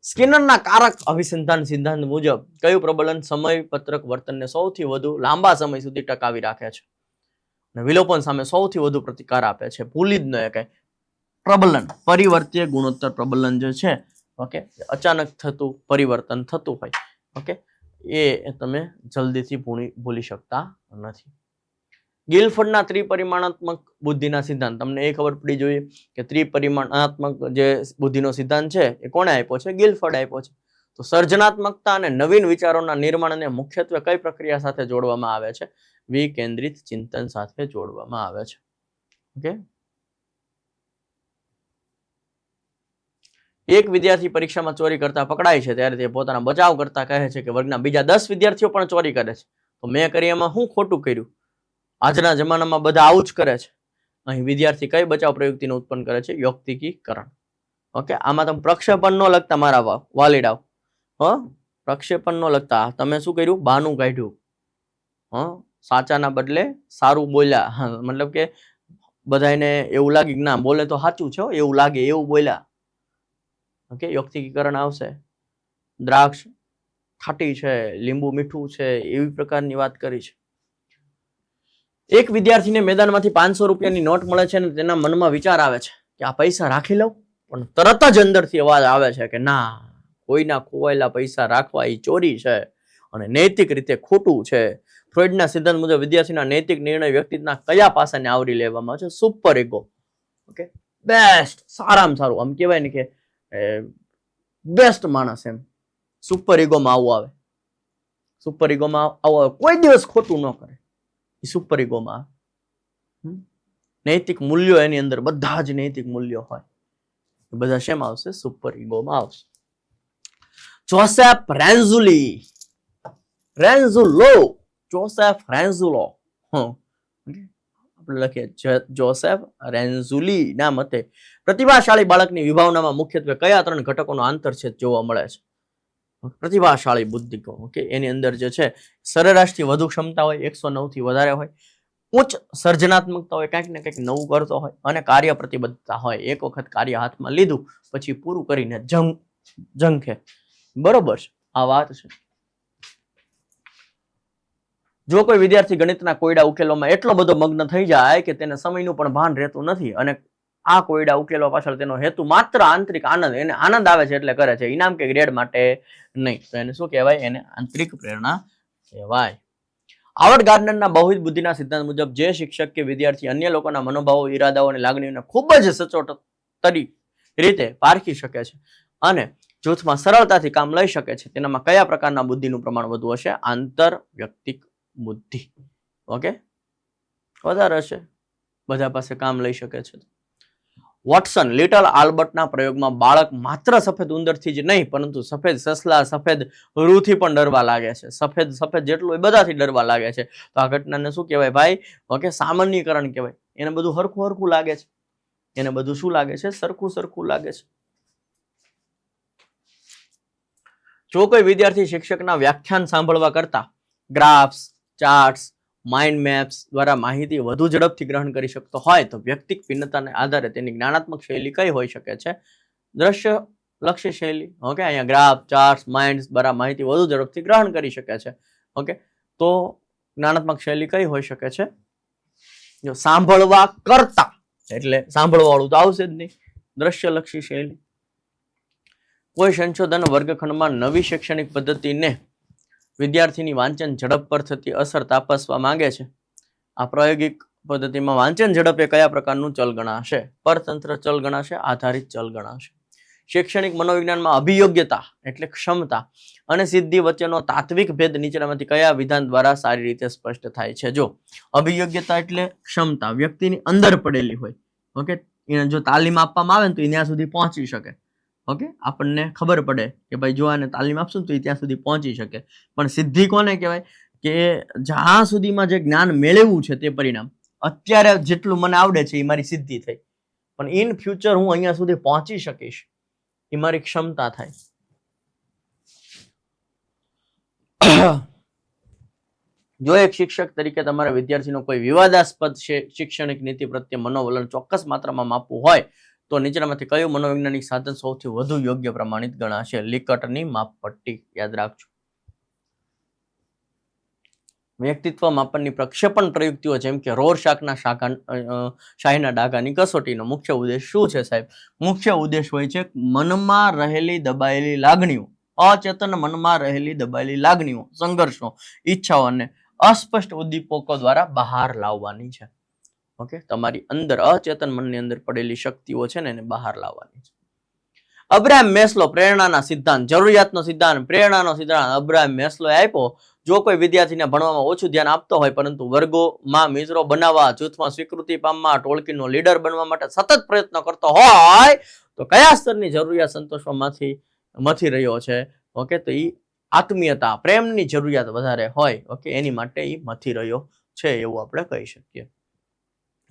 સ્કિનરના કારક અભિસંધાન સિદ્ધાંત મુજબ કયું પ્રબલન સમય પત્રક વર્તનને સૌથી વધુ લાંબા સમય સુધી ટકાવી રાખે છે અને વિલોપન સામે સૌથી વધુ પ્રતિકાર આપે છે? ભૂલી જ ન એકાય. પ્રબલન, પરિવર્તીય ગુણોત્તર પ્રબલન જે છે, ઓકે, અચાનક થતું પરિવર્તન થતું હોય, ઓકે, એ તમે જલ્દીથી ભૂલી શકતા નથી. ગિલફર્ડના ત્રિપરિમાણાત્મક બુદ્ધિના સિદ્ધાંત, તમને એ ખબર પડી જોઈએ કે ત્રિપરિમાણાત્મક જે બુદ્ધિનો સિદ્ધાંત છે એ કોણે આપ્યો છે? ગિલફર્ડ આપ્યો છે. તો સર્જનાત્મકતા અને નવીન વિચારોના નિર્માણને મુખ્યત્વે કઈ પ્રક્રિયા સાથે જોડવામાં આવે છે? વિકેન્દ્રિત ચિંતન સાથે જોડવામાં આવે છે. ઓકે, એક વિદ્યાર્થી પરીક્ષામાં ચોરી કરતા પકડાય છે ત્યારે તે પોતાના બચાવ કરતા કહે છે કે વર્ગના બીજા 10 વિદ્યાર્થીઓ પણ ચોરી કરે છે, તો મેં કરી એમાં શું ખોટું કર્યું? આજના જમાનામાં બધા આવું જ કરે છે. અહીં વિદ્યાર્થી કઈ બચાવ પ્રયુક્તિને ઉત્પન્ન કરે છે? યોક્તિકીકરણ. ઓકે, આમાં તમે પ્રક્ષેપણ ન લખતા મારા વાલીડાઓ, પ્રક્ષેપણ ન લખતા. તમે શું કર્યું? બાનું કાઢ્યું. સાચાના બદલે સારું બોલ્યા. મતલબ કે બધાને એવું લાગે ના બોલે તો સાચું છે, એવું લાગે એવું બોલ્યા. ઓકે, યોક્તિકીકરણ આવશે. દ્રાક્ષ ખાટી છે, લીંબુ મીઠું છે, એવી પ્રકારની વાત કરી છે. એક વિદ્યાર્થીને મેદાનમાંથી 500 રૂપિયાની નોટ મળે છે અને તેના મનમાં વિચાર આવે છે કે આ પૈસા રાખી લઉં, પણ તરત જ અંદરથી અવાજ આવે છે કે ના, કોઈના ખોવાયેલા પૈસા રાખવા એ ચોરી છે અને નૈતિક રીતે ખોટું છે. ફ્રોઈડના સિદ્ધાંત મુજબ વિદ્યાર્થીના નૈતિક નિર્ણય વ્યક્તિત્વના કયા પાસાને આવરી લેવામાં આવે છે? Super ego. ઓકે, બેસ્ટ, સારામાં સારું, આમ કહેવાય ને કે બેસ્ટ માણસ, એમ સુપર ઇગોમાં આવું આવે. સુપર ઇગોમાં આવું આવે, કોઈ દિવસ ખોટું ન કરે, એ સુપર ઇગોમાં આવે. નૈતિક મૂલ્યો એની અંદર, બધા જ નૈતિક મૂલ્યો હોય, બધા શેમાં આવશે? સુપર ઇગોમાં આવશે. જોસેફ રેન્ઝુલો, આપણે લખીએ જોસેફ રેન્ઝુલી ના મતે પ્રતિભાશાળી બાળકની વિભાવનામાં મુખ્યત્વે કયા 3 ઘટકોનો આંતરછેદ જોવા મળે છે? પ્રતિભાશાળી બુદ્ધિકો, ઓકે, એની અંદર જે છે સરેરાશથી વધુ ક્ષમતા હોય, 109 થી વધારે હોય, ઉચ્ચ સર્જનાત્મકતા હોય, કંઈક ને કંઈક નવું કરતો હોય, અને કાર્ય પ્રતિબદ્ધતા હોય, એક વખત કાર્ય હાથમાં લીધું પછી પૂરું કરીને ઝંખે. બરોબર છે, આ વાત છે. જો કોઈ વિદ્યાર્થી ગણિતના કોયડા ઉકેલવામાં એટલો બધો મગ્ન થઈ જાય કે તેને સમયનું પણ ભાન રહેતું નથી અને આ કોયડા ઉકેલવા પાછળ તેનો હેતુ માત્ર આંતરિક આનંદ, એને આનંદ આવે છે એટલે કરે છે, ઇનામ કે ગ્રેડ માટે નહીં, તો એને શું કહેવાય? એને આંતરિક પ્રેરણા કહેવાય. હાર્વર્ડ ગાર્ડનરના બહુવિધ બુદ્ધિના સિદ્ધાંત મુજબ જે શિક્ષક કે વિદ્યાર્થી અન્ય લોકોના મનોભાવો, ઈરાદાઓ અને લાગણીઓને ખૂબ જ સચોટ રીતે પારખી શકે છે અને જૂથમાં સરળતાથી કામ લઈ શકે છે, તેનામાં કયા પ્રકારના બુદ્ધિનું પ્રમાણ વધુ હશે? આંતરવ્યક્તિક બુદ્ધિ. ઓકે, વધારે હશે, બધા પાસે કામ લઈ શકે છે. વોટસન લિટલ આલ્બર્ટના પ્રયોગમાં બાળક માત્ર સફેદ ઉંદરથી જ નહીં પરંતુ સફેદ સસલા, સફેદ રૂથી પણ ડરવા લાગે છે. સફેદ જેટલું એ બધાથી ડરવા લાગે છે. તો આ ઘટનાને શું કહેવાય ભાઈ? ઓકે, સામાન્યીકરણ કહેવાય. એને બધું હરખું લાગે છે. એને બધું શું લાગે છે? સરખું લાગે છે. જો કોઈ વિદ્યાર્થી શિક્ષકના વ્યાખ્યાન સાંભળવા કરતા ગ્રાફ્સ, ચાર્ટ્સ, માઇન્ડ મેપ્સ દ્વારા માહિતી વધુ ઝડપથી ગ્રહણ કરી શકતો હોય તો વ્યક્તિક ભિન્નતાને આધારે તેની જ્ઞાનાત્મક શૈલી કઈ હોઈ શકે છે? દ્રશ્ય લક્ષી શૈલી. ઓકે, અહીંયા ગ્રાફ, ચાર્ટ્સ, માઇન્ડ દ્વારા માહિતી વધુ ઝડપથી ગ્રહણ કરી શકે છે. ઓકે, તો જ્ઞાનાત્મક શૈલી કઈ હોઈ શકે છે? જો સાંભળવા કરતા, એટલે સાંભળવા વાળું તો આવશે જ નહીં, દ્રશ્ય લક્ષી શૈલી. કોઈ સંશોધન વર્ગખંડમાં નવી શૈક્ષણિક પદ્ધતિને વિદ્યાર્થીની વાંચન ઝડપ પર થતી અસર તાપસવા માંગે છે. આ પ્રાયોગિક પદ્ધતિમાં વાંચન ઝડપ એ કયા પ્રકારનું ચલ ગણાશે? પરતંત્ર ચલ ગણાશે, આધારિત ચલ ગણાશે. શૈક્ષણિક મનોવિજ્ઞાનમાં અભિયોગ્યતા એટલે ક્ષમતા અને સિદ્ધિ વચ્ચેનો તાત્વિક ભેદ નીચેનામાંથી કયા વિધાન દ્વારા સારી રીતે સ્પષ્ટ થાય છે? જો અભિયોગ્યતા એટલે ક્ષમતા વ્યક્તિની અંદર પડેલી હોય, ઓકે, એને જો તાલીમ આપવામાં આવે ને તો એ ત્યાં સુધી પહોંચી શકે. ઓકે, આપણને ખબર પડે કે ભાઈ જો આને તાલીમ આપશું તો એ ત્યાં સુધી પહોંચી શકે. પણ સિદ્ધિ કોને કહેવાય? કે જ્યાં સુધીમાં જે જ્ઞાન મેળવ્યું છે તે પરિણામ, અત્યારે જેટલું મને આવડે છે એ મારી સિદ્ધિ થઈ, પણ ઇન ફ્યુચર હું અહીંયા સુધી પહોંચી શકીશ એ મારી ક્ષમતા થાય. જો એક શિક્ષક તરીકે તમારા વિદ્યાર્થીનો કોઈ વિવાદાસ્પદ શૈક્ષણિક નીતિ પ્રત્યે મનોવલણ ચોક્કસ માત્રામાં માપવું હોય તો નીચેનામાંથી કયું મનોવૈજ્ઞાનિક સાધન સૌથી વધુ યોગ્ય પ્રમાણિત ગણાશે? લિકર્ટની માપપટ્ટી. યાદ રાખજો. વ્યક્તિત્વ માપનની પ્રક્ષેપણ પ્રયુક્તિઓ જેમ કે રોરશાકના શાહીના ડાઘાની કસોટીનો મુખ્ય ઉદ્દેશ શું છે સાહેબ? મુખ્ય ઉદ્દેશ હોય છે મનમાં રહેલી દબાયેલી લાગણીઓ, અચેતન મનમાં રહેલી દબાયેલી લાગણીઓ, સંઘર્ષો, ઈચ્છાઓને અસ્પષ્ટ ઉદ્દીપકો દ્વારા બહાર લાવવાની છે. ઓકે, તમારી અંદર અચેતન મનની અંદર પડેલી શક્તિઓ છે ને એને બહાર લાવવાની છે. અબ્રાહમ મેસ્લો પ્રેરણાના સિદ્ધાંત, જરૂરિયાતનો સિદ્ધાંત, પ્રેરણાનો સિદ્ધાંત અબ્રાહમ મેસ્લોએ આપ્યો. જો કોઈ વિદ્યાર્થીને ભણવામાં ઓછું ધ્યાન આપતો હોય પરંતુ વર્ગોમાં મિત્રો બનાવવા, જૂથમાં સ્વીકૃતિ પામવા, ટોળકીનો લીડર બનવા માટે સતત પ્રયત્ન કરતો હોય તો કયા સ્તરની જરૂરિયાત સંતોષવામાંથી મથી રહ્યો છે? ઓકે, તો એ આત્મીયતા, પ્રેમની જરૂરિયાત વધારે હોય, ઓકે, એની માટે એ મથી રહ્યો છે એવું આપણે કહી શકીએ.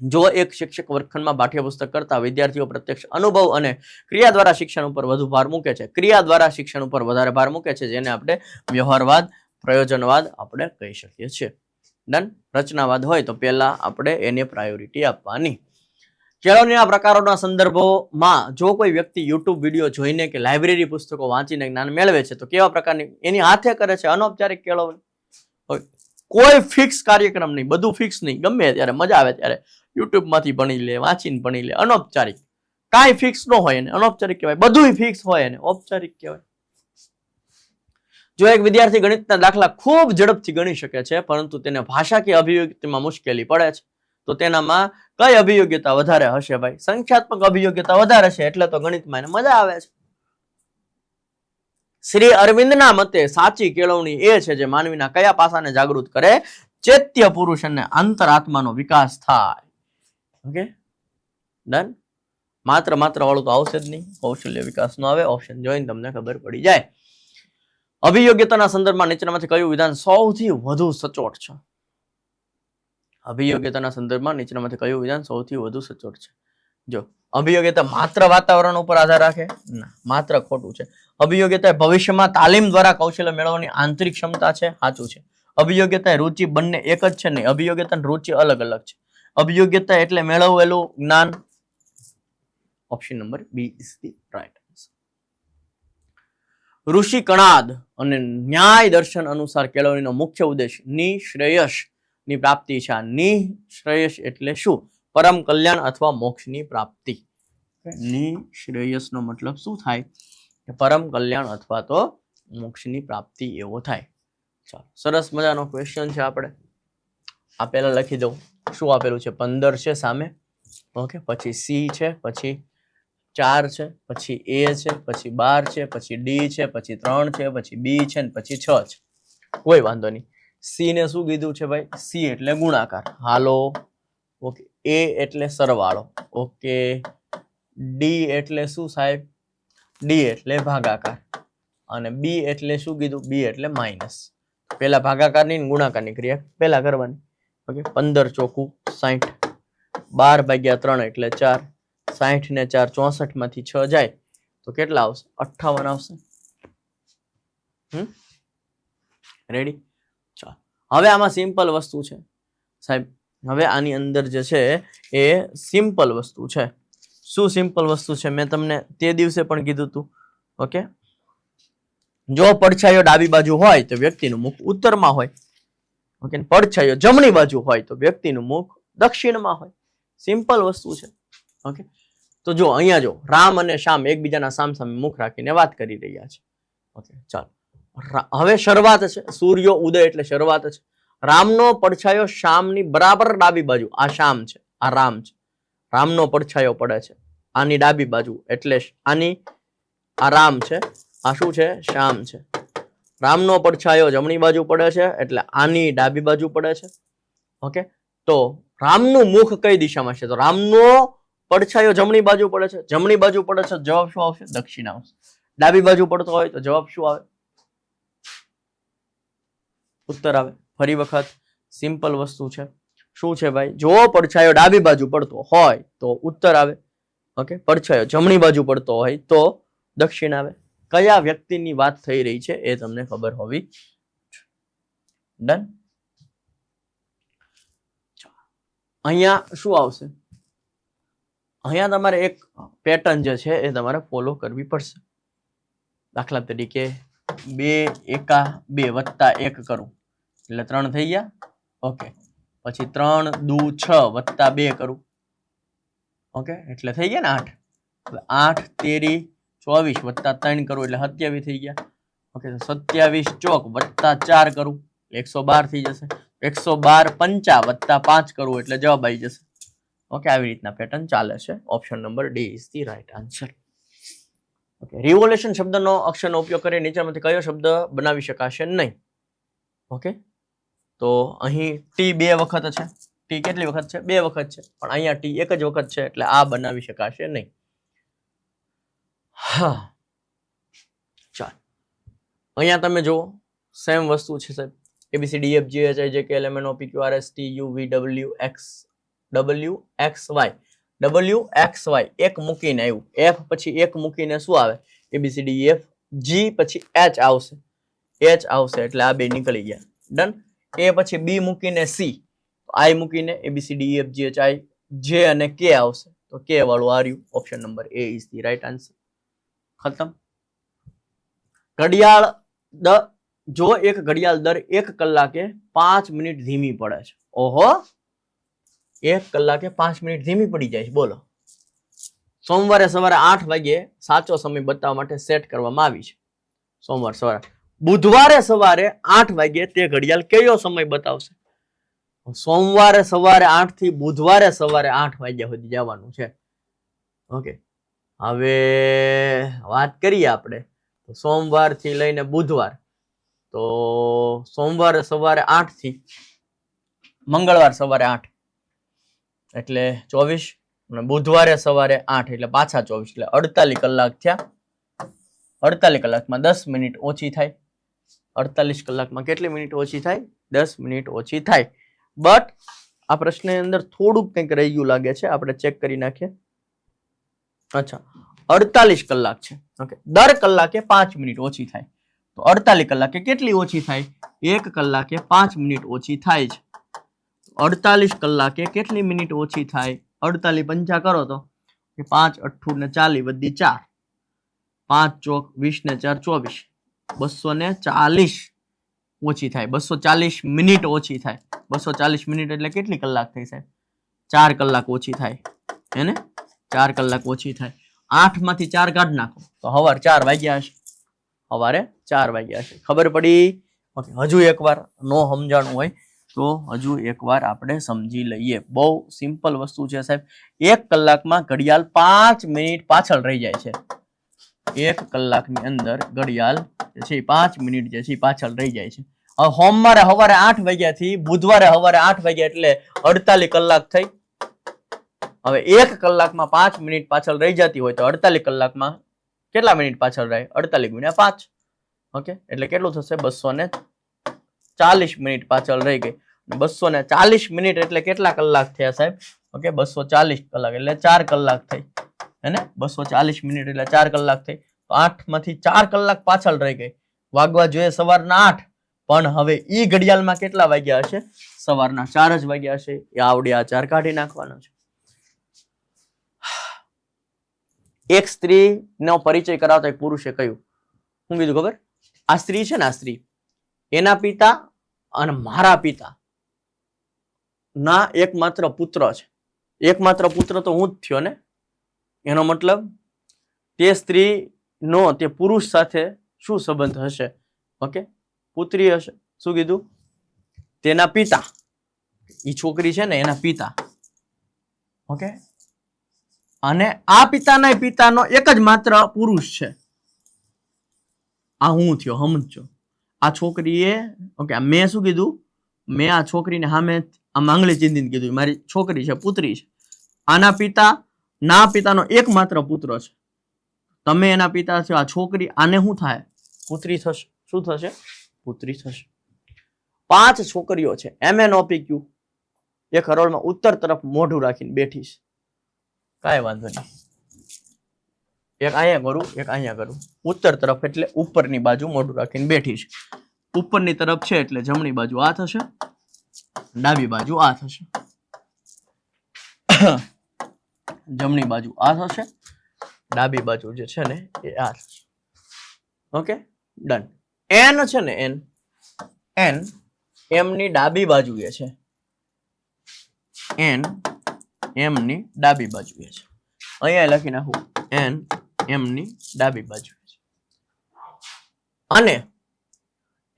જો એક શિક્ષક વર્ગખંડમાં પાઠ્યપુસ્તક કરતા વિદ્યાર્થીઓ પ્રત્યક્ષ અનુભવ અને ક્રિયા દ્વારા શિક્ષણ ઉપર વધુ ભાર મૂકે છે, ક્રિયા દ્વારા શિક્ષણ ઉપર વધારે ભાર મૂકે છે, જેને આપણે વ્યવહારવાદ, પ્રયોજનવાદ આપણે કહી શકીએ છીએ. ડન. રચનાવાદ હોય તો પહેલા આપણે એને પ્રાયોરિટી આપવાની. કેળવણીના પ્રકારોના સંદર્ભોમાં જો કોઈ વ્યક્તિ યુટ્યુબ વિડીયો જોઈને કે લાઇબ્રેરી પુસ્તકો વાંચીને જ્ઞાન મેળવે છે તો કેવા પ્રકારની એની હાથે કરે છે? અનૌપચારિક કેળવણી. કોઈ ફિક્સ કાર્યક્રમ નહીં, બધું ફિક્સ નહીં, ગમે ત્યારે મજા આવે ત્યારે યુટ્યુબ માંથી ભણી લે, વાંચીને ભણી લે. અનૌપચારિક, કાંઈ ફિક્સ ન હોય એને અનૌપચારિક કહેવાય. બધું ફિક્સ હોય એને ઔપચારિક કહેવાય. જો એક વિદ્યાર્થી ગણિતના દાખલા ખૂબ ઝડપથી ગણી શકે છે પરંતુ તેને ભાષાકીય અભિયોગ્યતામાં મુશ્કેલી પડે છે તો તેનામાં કઈ અભિયોગ્યતા વધારે હશે ભાઈ? સંખ્યાત્મક અભિયોગ્યતા વધારે છે, એટલે તો ગણિતમાં એને મજા આવે છે. શ્રી અરવિંદના મતે સાચી કેળવણી એ છે જે માનવીના કયા પાસાને જાગૃત કરે? ચૈત્ય પુરુષ અને અંતરાત્માનો વિકાસ થાય. Okay, done. માત્ર વાળું તો આવશે જ નહીં, કૌશલ્ય વિકાસ નો આવે. ઓપ્શન જોઈને તમને ખબર પડી જાય. અભિયોગ્યતાના સંદર્ભમાં નીચેનામાંથી કયું વિધાન સૌથી વધુ સચોટ છે? અભિયોગ્યતાના સંદર્ભમાં નીચેનામાંથી કયું વિધાન સૌથી વધુ સચોટ છે? જો અભિયોગ્યતા માત્ર વાતાવરણ ઉપર આધાર રાખે? ના, માત્ર ખોટું છે. અભિયોગ્યતા ભવિષ્યમાં તાલીમ દ્વારા કૌશલ્ય મેળવવાની આંતરિક ક્ષમતા છે, સાચું છે. અભિયોગ્યતા રુચિ બંને એક જ છે નહીં, અભિયોગ્યતા અને રુચિ અલગ અલગ છે. અભિયોગ્યતા એટલે મેળવેલું જ્ઞાન. Option number B is the right. Rishi Kanad અને ન્યાય દર્શન અનુસાર કેળવણીનો મુખ્ય ઉદ્દેશ નિશ્રેયસ ની પ્રાપ્તિ છે. નિશ્રેયસ એટલે શું? પરમ કલ્યાણ અથવા મોક્ષની પ્રાપ્તિ. નિશ્રેયસ નો મતલબ શું થાય? પરમ કલ્યાણ અથવા તો મોક્ષની પ્રાપ્તિ એવો થાય. ચાલો, સરસ મજાનો ક્વેશ્ચન છે. આપણે આ પહેલા લખી દઉં. શું આપેલું છે? 15 છે સામે. ઓકે, પછી સી છે, પછી 4 છે, પછી એ છે, પછી 12 છે, પછી ડી છે, પછી 3 છે, પછી બી છે, પછી 6 છે. કોઈ વાંધો નહીં. સી ને શું કીધું છે ભાઈ? સી એટલે ગુણાકાર. હાલો. ઓકે, એ એટલે સરવાળો. ઓકે, ડી એટલે શું સાહેબ? ડી એટલે ભાગાકાર. અને બી એટલે શું કીધું? બી એટલે માઇનસ. પેલા ભાગાકારની ગુણાકારની ક્રિયા પેલા કરવાની. ઓકે, 15 ચોકું 60, 12 ભાગ્યા 3 એટલે 4, 60 ને 4 64 માંથી 6 જાય તો કેટલા આવશે? 58 આવશે. રેડી? ચાલો, હવે આમાં સિમ્પલ વસ્તુ છે સાહેબ. હવે આની અંદર જે છે એ સિમ્પલ વસ્તુ છે. શું સિમ્પલ વસ્તુ છે? મેં તમને તે દિવસે પણ કીધું હતું. ઓકે, જો પડછાયો ડાબી બાજુ હોય તો વ્યક્તિનું મુખ ઉત્તરમાં હોય. ઓકે, પડછાયો જમણી બાજુ હોય તો વ્યક્તિનું મુખ દક્ષિણમાં હોય. સિમ્પલ વસ્તુ છે. ઓકે, તો જો અહીંયા જો રામ અને શ્યામ એકબીજાના સામસામે મુખ રાખીને વાત કરી રહ્યા છે. ઓકે, ચાલો, હવે શરૂઆત છે. સૂર્ય ઉદય એટલે શરૂઆત છે. રામનો પડછાયો શ્યામની બરાબર ડાબી બાજુ. આ શ્યામ છે, આ રામ છે. રામનો પડછાયો પડે છે આની ડાબી બાજુ એટલે આની, આ રામ છે, આ શું છે? શ્યામ છે. રામનો પડછાયો જમણી બાજુ પડે છે એટલે આની ડાબી બાજુ પડે છે. ઓકે, તો રામનું મુખ કઈ દિશામાં છે? તો રામનો પડછાયો જમણી બાજુ પડે છે. જમણી બાજુ પડે છે, જવાબ શું આવશે? દક્ષિણ આવશે. ડાબી બાજુ પડતો હોય તો જવાબ શું આવે? ઉત્તર આવે. ફરી વખત સિમ્પલ વસ્તુ છે. શું છે ભાઈ? જો પડછાયો ડાબી બાજુ પડતો હોય તો ઉત્તર આવે. ઓકે, પડછાયો જમણી બાજુ પડતો હોય તો દક્ષિણ આવે. કયા વ્યક્તિની વાત થઈ રહી છે એ તમને ખબર હોવી. ડન. અહીંયા શું આવશે? અહીંયા તમારે એક પેટર્ન જે છે એ તમારે ફોલો કરવી પડશે. દાખલા તરીકે 2 એકા 2 વત્તા 1 કરું એટલે 3 થઈ ગયા. ઓકે, પછી 3 દુ 6 વત્તા 2 કરું. ઓકે, એટલે થઈ ગયા ને 8. 8 તેરી 24 વત્તા 3 કરું એટલે 27 થઈ ગયા. ઓકે, 27 ચોક વત્તા 4 કરું 112 થઈ જશે. 112 પંચા વત્તા 5 કરું એટલે જવાબ આવી જશે. ઓકે, આવી રીતના પેટર્ન ચાલે છે. Option number D is the right answer. Okay, revolution શબ્દનો અક્ષરનો ઉપયોગ કરી નીચેમાંથી કયો શબ્દ બનાવી શકાશે નહીં? ઓકે, તો અહીં ટી 2 વખત છે. ટી કેટલી વખત છે? 2 વખત છે. પણ અહીંયા ટી એક જ વખત છે એટલે આ બનાવી શકાશે નહીં. હા, ચાલ અહીંયા તમે જુઓ સેમ વસ્તુ છે સાહેબ. ABCDFGHIJKLMNOPQRSTUVWXY એક મૂકીને આવ્યું. F પછી એક મૂકીને શું આવે? ABCDEF. G પછી H આવશે. H આવશે એટલે આ બે નીકળી ગયા. ડન. A પછી B મૂકીને C, I મૂકીને ABCDEFGHI J અને K આવશે તો K વાળું આવ્યું. Option number A is the right answer. ખતમ. ઘડિયાળ જો એક ઘડિયાળ દર 1 કલાકે 5 મિનિટ ધીમી પડે છે. ઓહો, 1 કલાકે 5 મિનિટ ધીમી પડી જાય છે. બોલો, સોમવારે સવારે 8 વાગે સાચો સમય બતાવવા માટે સેટ કરવામાં આવી છે. સોમવાર સવારે. બુધવારે સવારે 8 વાગે તે ઘડિયાળ કયો સમય બતાવશે? સોમવારે સવારે 8 થી બુધવારે સવારે 8 વાગ્યા સુધી જવાનું છે. ઓકે, હવે વાત કરીએ આપણે સોમવાર થી લઈને બુધવાર. તો સોમવારે સવારે 8 થી મંગળવાર સવારે 8 એટલે 24 અને બુધવારે સવારે 8 એટલે પાછા 24 એટલે 48 કલાક થયા. 48 કલાકમાં 10 મિનિટ ઓછી થાય. 48 કલાકમાં કેટલી મિનિટ ઓછી થાય? 10 મિનિટ ઓછી થાય. બટ આ પ્રશ્નની અંદર થોડુંક કંઈક રહી ગયું લાગે છે. આપણે ચેક કરી નાખીએ. અચ્છા, 48 કલાક છે. ઓકે, દર કલાકે 5 મિનિટ ઓછી થાય તો 48 કલાકે કેટલી ઓછી થાય? 1 કલાકે 5 મિનિટ ઓછી થાય છે. 48 કલાકે કેટલી મિનિટ ઓછી થાય? 48 પંચા કરો તો 5 8 ને 40 વધી 4, 5 ચોક 20 ને 4 24, 240 ઓછી થાય. 240 મિનિટ ઓછી થાય. 240 મિનિટ એટલે કેટલી કલાક થઈ સાહેબ? 4 કલાક ઓછી થાય. હે ને? 4 કલાક ઓછી થાય. 8 માંથી 4 કાઢ નાખો તો સવારે 4 વાગ્યા હશે. સવારે 4 વાગ્યા હશે. ખબર પડી? ઓકે, હજુ એકવાર નો સમજાણું હોય તો હજુ એકવાર આપણે સમજી લઈએ. બહુ સિમ્પલ વસ્તુ છે સાહેબ. 1 કલાકમાં ઘડિયાળ 5 મિનિટ પાછળ રહી જાય છે. 1 કલાકની અંદર ઘડિયાળ છે 5 મિનિટ જે છે પાછળ રહી જાય છે. હવે સોમવારે સવારે 8 વાગ્યા થી બુધવારે સવારે 8 વાગ્યા એટલે 48 કલાક થઈ. હવે 1 કલાકમાં 5 મિનિટ પાછળ રહી જતી હોય તો 48 કલાકમાં કેટલા મિનિટ પાછળ રહે? 48 ગુણ્યા 5. ઓકે, એટલે કેટલું થશે? 240 મિનિટ પાછળ રહી ગઈ. 240 મિનિટ એટલે કેટલા કલાક થયા સાહેબ? ઓકે, 240 કલાક એટલે 4 કલાક થઈ. હે ને? 240 મિનિટ એટલે 4 કલાક થઈ. તો 8 માંથી 4 કલાક પાછળ રહી ગઈ. વાગવા જોઈએ સવારના 8, પણ હવે ઈ ઘડિયાળમાં કેટલા વાગ્યા હશે? સવારના 4 જ વાગ્યા હશે. એ આવડે આ 4 કાઢી નાખવાનો છે. એક સ્ત્રી નો પરિચય કરાવતા એક પુરુષે કહ્યું, શું કીધું ખબર? આ સ્ત્રી છે ને, આ સ્ત્રી એના પિતા અને મારા પિતા ના એકમાત્ર પુત્ર છે. એકમાત્ર પુત્ર તો હું જ થયો ને. એનો મતલબ તે સ્ત્રી નો તે પુરુષ સાથે શું સંબંધ હશે? ઓકે, પુત્રી હશે. શું કીધું? તેના પિતા, ઈ છોકરી છે ને એના પિતા. ઓકે, અને આ પિતાના પિતાનો એક જ માત્ર પુરુષ છે. આ હું થયો, સમજો. આ છોકરીએ ઓકે, મેં શું કીધું? મેં આ છોકરીને સામે આમ આંગળી ચીંધીને કીધું મારી છોકરી છે, પુત્રી છે. આના પિતા ના પિતાનો એકમાત્ર પુત્ર છે. તમે એના પિતા છો. આ છોકરી આને શું થાય? પુત્રી થશે. શું થશે? પુત્રી થશે. 5 છોકરીઓ છે. MNOPQ એક હરોળમાં ઉત્તર તરફ મોઢું રાખીને બેઠી છે. કાંઈ વાંધો નહીં. એક અહીંયા કરું, એક અહીંયા કરું. ઉત્તર તરફ એટલે ઉપરની બાજુ મોઢું રાખીને બેઠી છે. ઉપરની તરફ છે એટલે જમણી બાજુ આ થશે, ડાબી બાજુ આ થશે. જમણી બાજુ આ થશે, ડાબી બાજુ જે છે ને એ આ થશે. Okay, done. n છે ને n m ની ડાબી બાજુએ છે, n m ની ડાબી બાજુએ છે. અહીંયા લખી નાખું n m ની ડાબી બાજુએ છે. અને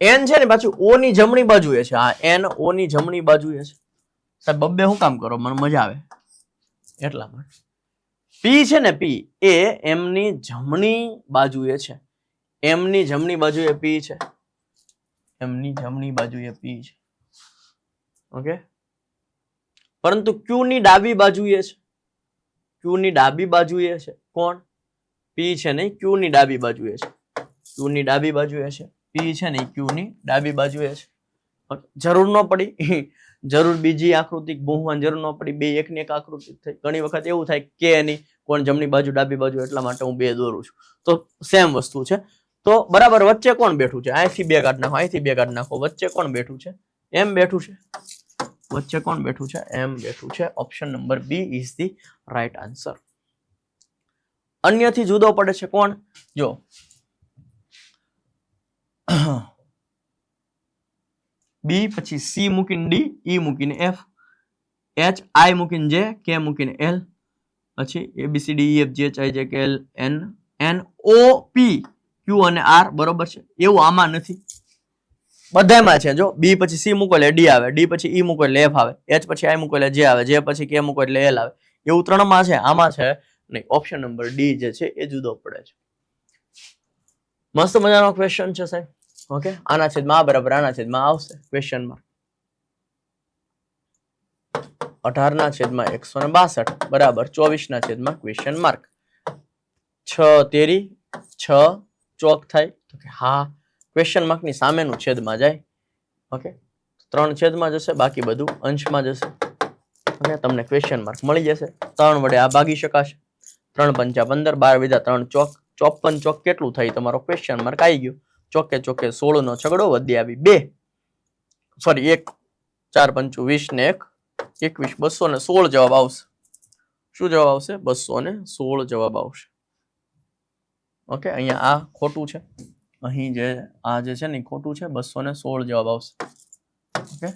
n છે ને પાછું o ની જમણી બાજુએ છે. આ n o ની જમણી બાજુએ છે. સાહેબ બબ્બે શું કામ કરો, મને મજા આવે એટલા માટે. p છે ને p એ m ની જમણી બાજુએ છે. m ની જમણી બાજુએ p છે, m ની જમણી બાજુએ p છે. ઓકે, પરંતુ q ની ડાબી બાજુએ છે, q ની ડાબી બાજુએ છે કોણ? p છે ને q ની ડાબી બાજુએ છે, q ની ડાબી બાજુએ છે. p છે ને q ની ડાબી બાજુએ છે. જરૂર ન પડી, જરૂર બીજી આકૃતિ ગોહવાની જરૂર ન પડી, બે એકની એક આકૃતિ થઈ. ઘણી વખત એવું થાય કે એની કોણ જમણી બાજુ ડાબી બાજુ, એટલા માટે હું બે દોરું છું. તો સેમ વસ્તુ છે. તો બરાબર વચ્ચે કોણ બેઠું છે? અહીંથી બે કાઢ નાખો, અહીંથી બે કાઢ નાખો. વચ્ચે કોણ બેઠું છે? એમ બેઠું છે. વચ્ચે કોણ બેઠું છે? એમ બેઠું છે. Option number B is the right answer. અન્યથી જુદો પડે છે કોણ? જો બી પછી સી મૂકીને ડી, ઈ મૂકીને એફ, એચ આઈ મૂકીને જે, કે મૂકીને એલ, પછી A B C D E F G H I J K L N N O P Q અને આર. બરોબર છે. એવું આમાં નથી, બધામાં છે. જો બી પછી સી મૂકો એટલે ડી આવે, ડી પછી ઈ મૂકો એટલે એફ આવે, એચ પછી આઈ મૂકો એટલે જે આવે, જે પછી કે મૂકો એટલે એલ આવે. એવું ત્રણમાં છે, આમાં છે નહીં. ઓપ્શન નંબર ડી જે છે એ જુદો પડે છે. મસ્ત મજાનો ક્વેશ્ચન છે સાહેબ. ઓકે, આના છેદમાં આ બરાબર આના છેદમાં આવશે ક્વેશ્ચન માં. 18 ના છેદમાં 162 બરાબર 24 ના છેદમાં ક્વેશ્ચન માર્ક. 6 તેરી 6 ચોક થાય તો કે હા, ક્વેશ્ચન માર્ક ની સામેનું છેદમાં જાય. ઓકે, 3 છેદમાં જશે, બાકી બધું અંશમાં જશે. ઓકે, તમને ક્વેશ્ચન માર્ક મળી જશે. 3 વડે આ ભાગી શકાશે. 3 પંચા 15, 12 બીજા 3 ચોક, 54 ચોક કેટલું થાય? તમારો ક્વેશ્ચન માર્ક આવી ગયો. ચોકે ચોકે 16 નો છગડો વધી આવી 2, સોરી 1, 4 પંચું 20 ને 1 21, 216 જવાબ આવશે. શું જવાબ આવશે? 216 જવાબ આવશે. ઓકે, અહીંયા આ ખોટું છે, અહીં જે આ જે છે ને ખોટું છે. 216 જવાબ આવશે. ઓકે,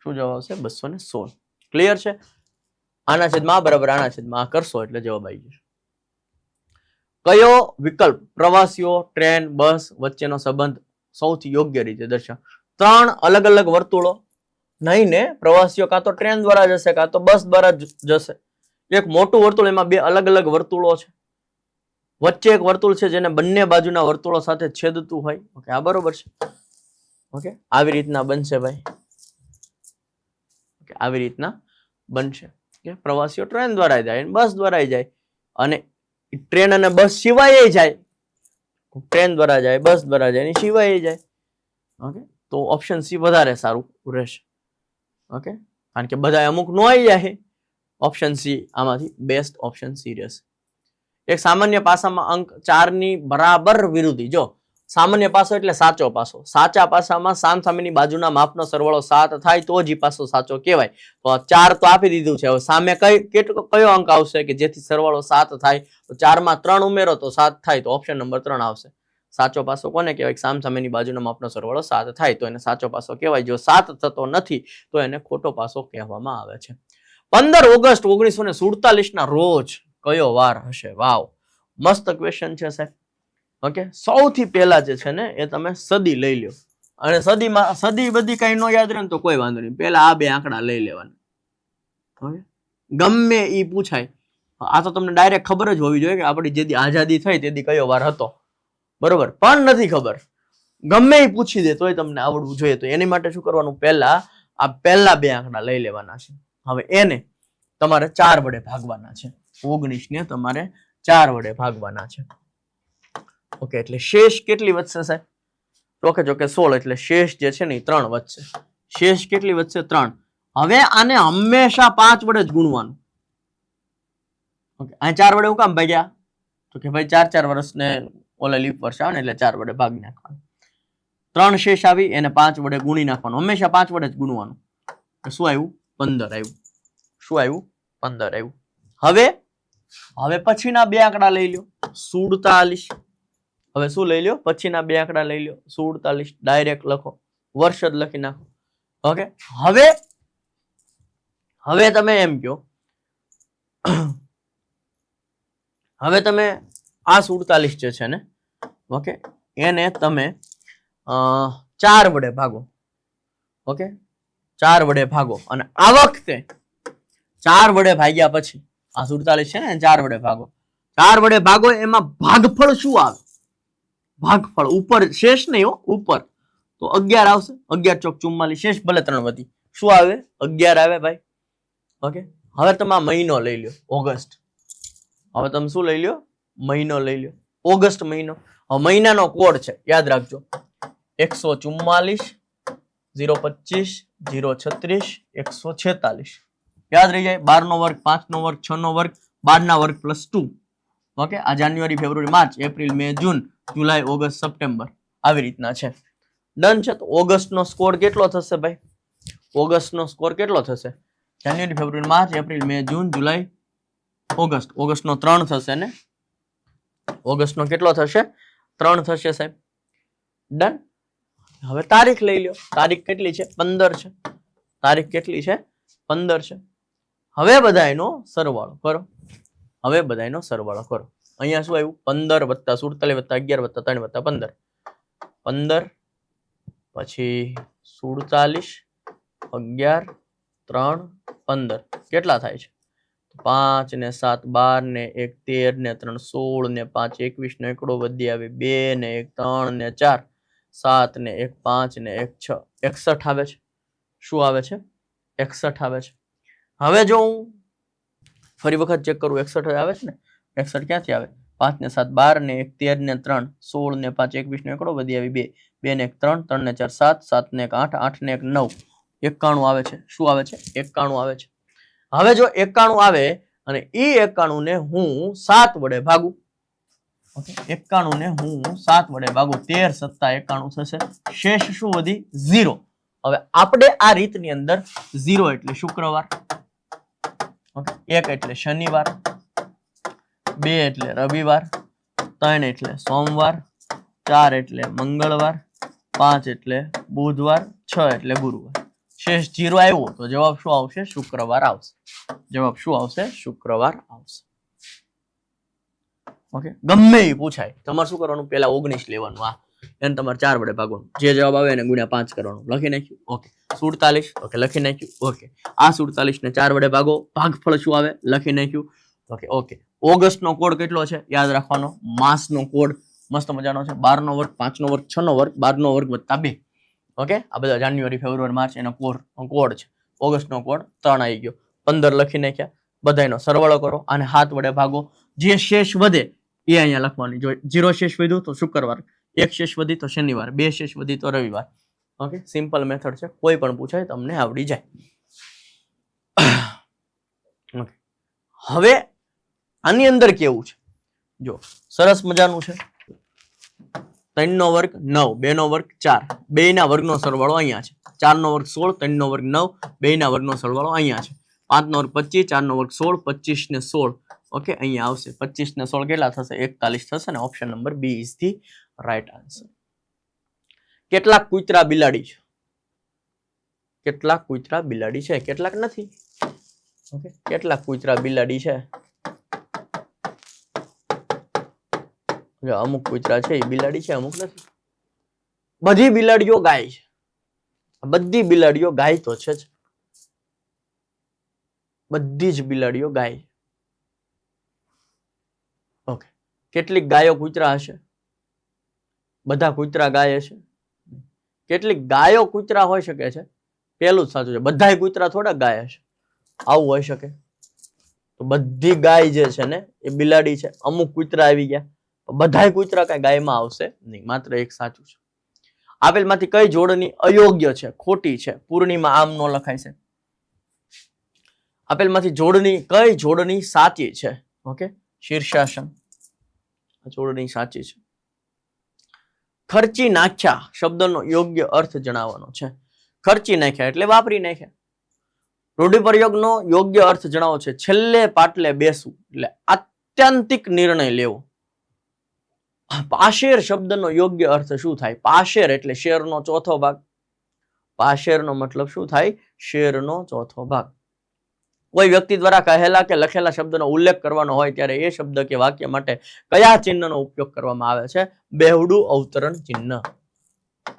શું જવાબ આવશે? 216. ક્લિયર છે? આના છેદમાં બરાબર આના છેદમાં આ કરશો એટલે જવાબ આવી જશે. કયો વિકલ્પ પ્રવાસીઓ, ટ્રેન, બસ વચ્ચેનો સંબંધ સૌથી યોગ્ય રીતે દર્શાવ? 3 અલગ અલગ વર્તુળો નહીં ને, પ્રવાસીઓ કાં તો ટ્રેન દ્વારા જશે કાં તો બસ દ્વારા જશે. એક મોટું વર્તુળ, એમાં 2 અલગ અલગ વર્તુળો છે. વચ્ચે એક વર્તુળ છે જેને બંને બાજુના વર્તુળો સાથે છેદતું હોય. ઓકે, આ બરોબર છે. ઓકે, આવી રીતના બનશે ભાઈ. ઓકે, આવી રીતના બનશે કે પ્રવાસીઓ ટ્રેન દ્વારા જાય, બસ દ્વારા જાય, અને ટ્રેન અને બસ સિવાય જાય. ટ્રેન દ્વારા જાય, બસ દ્વારા જાય, સિવાય જાય. ઓકે, તો ઓપ્શન સી વધારે સારું રહેશે. ઓકે, કારણ કે બધા અમુક નો આવી જાય. ઓપ્શન સી આમાંથી બેસ્ટ ઓપ્શન સી રહેશે. એક સામાન્ય પાસામાં અંક 4 ની બરાબર વિરુદ્ધ. જો સામાન્ય પાસો એટલે સાચો પાસો. સાચા પાસામાં સામસામેની બાજુના માપનો સરવાળો 7 થાય તો જ પાસો સાચો કહેવાય. તો 4 તો આપી દીધું છે. હવે સામે કયો અંક આવશે કે જેથી સરવાળો 7 થાય? તો 4 માં 3 ઉમેરો તો 7 થાય. તો ઓપ્શન નંબર 3 આવશે. સાચો પાસો કોને કહેવાય? સામસામેની બાજુના માપનો સરવાળો 7 થાય તો એને સાચો પાસો કહેવાય. જો 7 થતો નથી તો એને ખોટો પાસો કહેવામાં આવે છે. 15 ઓગસ્ટ 1947 ના રોજ કયો વાર હશે? વાવ, મસ્ત ક્વેશ્ચન છે સાહેબ. ઓકે, સૌથી પહેલા જે છે ને એ તમે સદી લઈ લ્યો, અને સદીમાં સદી બધી કઈ ન યાદ રહે ને તો કોઈ વાંધો નહીં. પહેલા આ 2 આંકડા લઈ લેવાના. ઓકે, ગમે ઈ પૂછાય. આ તો તમને ડાયરેક્ટ ખબર જ હોવી જોઈએ કે આપણી જેદી આઝાદી થઈ તેથી કયો વાર હતો. બરોબર, પણ નથી ખબર, ગમે ઈ પૂછી દે તોય તમને આવડવું જોઈએ. તો એની માટે શું કરવાનું? પહેલા આ પહેલા 2 આંકડા લઈ લેવાના છે. હવે એને તમારે 4 વડે ભાગવાના છે. 19 ને તમારે 4 વડે ભાગવાના છે. ઓકે, એટલે શેષ કેટલી વધશે સાહેબ? ચોકે ચોકે 16, એટલે શેષ જે છે ને 3 વધશે. શેષ કેટલી વધશે? 3. હવે આને હંમેશા 5 વડે જ ગુણવાનું. ઓકે, આ 4 વડે હું કામ ભાગ્યા? તો કે ભાઈ 4 વર્ષને ઓલા લીપ વર્ષ આવે ને એટલે 4 વડે ભાગી નાખવાનું. 3 શેષ આવી એને 5 વડે ગુણી નાખવાનું, હંમેશા 5 વડે જ ગુણવાનું. શું આવ્યું? 15 આવ્યું. શું આવ્યું? 15 આવ્યું. હવે પછીના બે આંકડા લઈ લો. 47. હવે શું લઈ લો? પછીના બે આંકડા લઈ લો. 47 ડાયરેક્ટ લખો, વર્ષ જ લખી નાખો. ઓકે, હવે તમે એમ કહો, હવે તમે આ 47 જે છે ને, ઓકે, એને તમે 4 વડે ભાગો. ઓકે, 4 વડે ભાગો અને આ વખતે 4 વડે ભાગ્યા પછી આ 47 છે ને 4 વડે ભાગો. 4 વડે ભાગો એમાં ભાગફળ શું આવે? ભાગફળ ઉપર, શેષ નહીં હો, ઉપર તો 11 આવશે. 11 ચોક 44, શેષ ભલે 3 વધી, શું આવે? 11 આવે ભાઈ. ઓકે, હવે તમે આ મહિનો લઈ લો, ઓગસ્ટ. હવે તમે શું લઈ લો? મહિનો લઈ લો, ઓગસ્ટ મહિનો. હવે મહિનાનો કોડ છે, યાદ રાખજો, 144 025 036 146. યાદ રહી જાય. 12 નો વર્ગ, 5 નો વર્ગ, 6 નો વર્ગ, 12 ના વર્ગ +2. ઓકે, આ જાન્યુઆરી, ફેબ્રુઆરી, માર્ચ, એપ્રિલ, મે, જૂન, જુલાઈ, ઓગસ્ટ, સપ્ટેમ્બર, આવી રીતના છે. ડન છે. તો ઓગસ્ટ નો સ્કોર કેટલો થશે ભાઈ? ઓગસ્ટ નો સ્કોર કેટલો થશે? જાન્યુઆરી, ફેબ્રુઆરી, માર્ચ, એપ્રિલ, મે, જૂન, જુલાઈ, ઓગસ્ટ. ઓગસ્ટ નો 3 થશે ને? ઓગસ્ટ નો કેટલો થશે? 3 થશે સાહેબ. ડન. હવે તારીખ લઈ લો. તારીખ કેટલી છે? 15 છે. તારીખ કેટલી છે? 15 છે. હવે બધાયનો સરવાળો કરો. હવે બધાયનો સરવાળો કરો. અહીંયા શું આવ્યું? 15 + 47 + 11 + 3 + 15. 15 પછી 47 11 3 15 કેટલા થાય છે? 5 ને 7 12 ને 1 13 ને 3 16 ને 5 21 ને 1 વધી આવે 2 ને 1 3 ને 4 7 ને 1 5 ને 1 6 61 આવે છે. શું આવે છે? 61 આવે છે. હવે જો હું ફરી વખત ચેક કરું, 61 આવે છે ને? 61 ક્યાંથી આવે? 5 ને 7 12 ને 1 13 ને 3 16 ને 5 21 ને 1 વધી આવી 2 2 ને 1 3 3 ને 4 7 7 ને 1 8 8 ને 1 9 91 આવે છે. શું આવે છે? 91 આવે છે. હવે જો 91 આવે અને એ 91 ને હું 7 વડે ભાગું. ઓકે, 91 ને હું 7 વડે ભાગું, 13 + 7 91 થશે. શેષ શું વધી? 0. હવે આપણે આ રીતની અંદર 0 એટલે શુક્રવાર, ઓકે, 1 એટલે શનિવાર, 2 એટલે રવિવાર, 3 એટલે સોમવાર, 4 એટલે મંગળવાર, 5 એટલે બુધવાર, 6 એટલે ગુરુવાર. શેષ 0 આવ્યો તો જવાબ શું આવશે? શુક્રવાર આવશે. જવાબ શું આવશે? શુક્રવાર આવશે. ઓકે, ગમે એ પૂછાય, તમારે શું કરવાનું? પેલા 19 લેવાનું, આ એને તમારે 4 વડે ભાગવાનું, જે જવાબ આવે એને ગુણ્યા 5 કરવાનું. લખી નાખ્યું? ઓકે. 47, ઓકે, લખી નાખ્યું. ઓકે, આ 47 ને 4 વડે ભાગો, ભાગફળ શું આવે? લખી નાખ્યું. ઓકે. ઓકે, ઓગસ્ટ નો કોડ કેટલો છે? યાદ રાખવાનો. માસ નો કોડ મસ્ત મજાનો છે, 12 નો વર્ગ, 5 નો વર્ગ, 6 નો વર્ગ, 12 નો વર્ગ + 2. ઓકે, આ બધા જાન્યુઆરી, ફેબ્રુઆરી, માર્ચ એનો કોડ છે. ઓગસ્ટ નો કોડ 3 આવી ગયો. 15 લખી નાખ્યા. બધાયનો સરવાળો કરો અને 7 વડે ભાગો. જે શેષ વધે એ અહીંયા લખવાની. જો 0 શેષ વધ્યું તો શુક્રવાર, 1 શેષ વધી તો શનિવાર, 2 શેષ વધી તો રવિવાર. ઓકે, સિમ્પલ મેથડ છે, કોઈ પણ પૂછાય તમને આવડી જાય. ઓકે, હવે આની અંદર કેવું છે? જો સરસ મજાનું છે. 3 નો વર્ગ 9, 2 નો વર્ગ 4, 2 ના વર્ગનો સરવાળો અહીંયા છે. 4 નો વર્ગ 16, 3 નો વર્ગ 9, 2 ના વર્ગનો સરવાળો અહીંયા છે. 5 નો વર્ગ 25, 4 નો વર્ગ 16, 25 ને 16. ઓકે, અહીંયા આવશે 25 ને 16 કેટલા થશે? 41 થશે ને. Option number B is the right answer. કેટલાક કૂતરા બિલાડી છે? કેટલાક કૂતરા બિલાડી છે? કેટલાક નથી. ઓકે, કેટલાક કૂતરા બિલાડી છે? અમુક કૂતરા છે એ બિલાડી છે, અમુક નથી. બધી બિલાડીઓ ગાય છે. બધી બિલાડીઓ ગાય તો છે જ. બધી જ બિલાડીઓ ગાય. ઓકે, કેટલીક ગાયો કૂતરા હશે? બધા કૂતરા ગાય હશે? કેટલીક ગાયો કૂતરા હોઈ શકે છે. પેલું જ સાચું છે, બધા કૂતરા થોડા ગાય હશે, આવું હોઈ શકે. તો બધી ગાય જે છે ને એ બિલાડી છે. અમુક કૂતરા આવી ગયા, બધા કૂતરા કઈ ગાયમાં આવશે નહીં. માત્ર એક સાચું છે. આપેલમાંથી કઈ જોડણી અયોગ્ય છે, ખોટી છે? પૂર્ણિમા આમ ન લખાય છે. આપેલમાંથી કઈ જોડણી સાચી છે? ઓકે, શીર્ષાસન જોડણી સાચી છે. ખર્ચી નાખ્યા શબ્દનો યોગ્ય અર્થ જણાવવાનો છે. ખર્ચી નાખ્યા એટલે વાપરી નાખ્યા. રૂઢિપ્રયોગનો યોગ્ય અર્થ જણાવો છે. છેલ્લે પાટલે બેસવું એટલે આત્યંતિક નિર્ણય લેવો. પાશેર શબ્દનો યોગ્ય અર્થ શું થાય? પાશેર એટલે શેરનો ચોથો ભાગ. પાશેરનો મતલબ શું થાય? શેરનો ચોથો ભાગ. કોઈ વ્યક્તિ દ્વારા કહેલા કે લખેલા શબ્દનો ઉલ્લેખ કરવાનો હોય ત્યારે એ શબ્દ કે વાક્ય માટે કયા ચિહ્નનો ઉપયોગ કરવામાં આવે છે? બેવડું અવતરણ ચિહ્ન.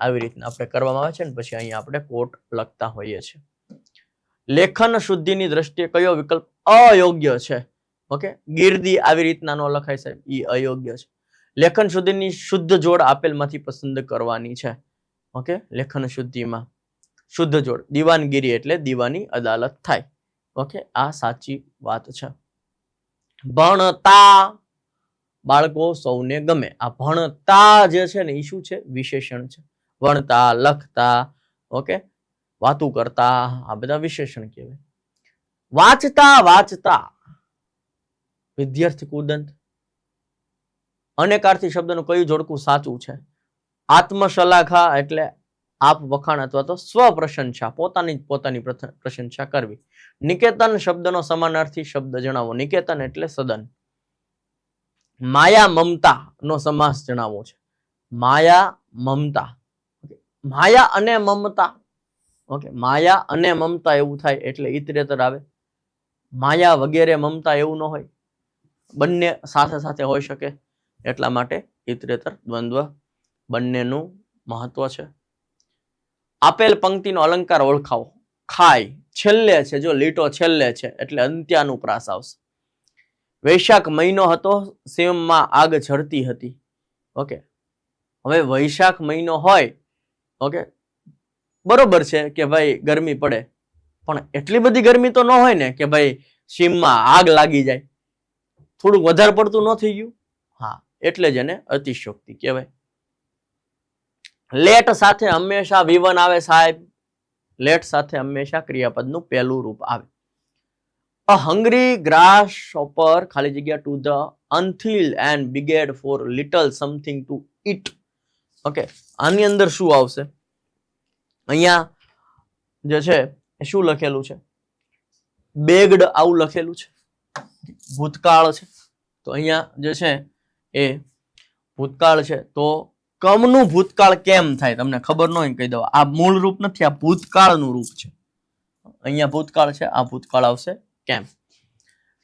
આવી રીતના આપણે કરવામાં આવે છે ને પછી અહીંયા આપણે કોટ લખતા હોઈએ છીએ. લેખન શુદ્ધિની દ્રષ્ટિએ કયો વિકલ્પ અયોગ્ય છે? ઓકે, ગીર્દી આવી રીતના ન લખાય સાહેબ, એ અયોગ્ય છે. લેખન શુદ્ધિની શુદ્ધ જોડ આપેલમાંથી પસંદ કરવાની છે. ઓકે, લેખન શુદ્ધિમાં શુદ્ધ જોડ દીવાનગીરી એટલે દીવાની અદાલત થાય. ઓકે, આ સાચી વાત છે. ભણતા બાળકો સૌને ગમે. આ ભણતા જે છે ને એ શું છે? વિશેષણ છે. ભણતા, લખતા, ઓકે, વાતું કરતા, આ બધા વિશેષણ કહેવાય. વાંચતા વાંચતા વિદ્યાર્થી કુદંત. અનેકાર્થી શબ્દનું કયું જોડકું સાચું છે? આત્મશલાઘા એટલે આપ વખાણ અથવા તો સ્વપ્રશંસા, પોતાની પ્રશંસા કરવી. નિકેતન શબ્દનો સમાનાર્થી શબ્દ જણાવો. નિકેતન એટલે સદન. માયા મમતા નો સમાસ જણાવવો છે. માયા મમતા. માયા અને મમતા. ઓકે, માયા અને મમતા એવું થાય એટલે ઇતરેતર આવે. માયા વગેરે મમતા એવું ન હોય, બંને સાથે સાથે હોઈ શકે, એટલા માટે ઇતરેતર દ્વંદ્વ બંનેનું મહત્વ છે. આપેલ પંક્તિનો અલંકાર ઓળખાવો. ખાય છેલ્લે છે, જો લીટો છેલ્લે છે એટલે અંત્યાનુપ્રાસ આવશે. વૈશાખ મહિનો હતો, સેમમાં આગ ઝરતી હતી. ઓકે, હવે વૈશાખ મહિનો હોય, ઓકે, બરોબર છે કે ભાઈ ગરમી પડે, પણ એટલી બધી ગરમી તો ન હોય ને કે ભાઈ સીમમાં આગ લાગી જાય. થોડુંક વધારે પડતું ન થઈ ગયું? હા, એટલે જ એને અતિશયોક્તિ કહેવાય. લેટ સાથે હંમેશા વિવન આવે સાહેબ. લેટ સાથે હંમેશા ક્રિયાપદનું પહેલું રૂપ આવે. A hungry grasshopper ખાલી જગ્યા to the until and begged for little something to eat. Okay, આની અંદર શું આવશે? અહીંયા જે છે એ શું લખેલું છે? બેગ્ડ આવું લખેલું છે. ભૂતકાળ છે તો અહીંયા જે છે એ ભૂતકાળ છે, તો કમનું ભૂતકાળ કેમ થાય તમને ખબર ન હોય કહી દો. આ મૂળ રૂપ નથી, આ ભૂતકાળનું રૂપ છે. અહીંયા ભૂતકાળ છે, આ ભૂતકાળ આવશે કેમ.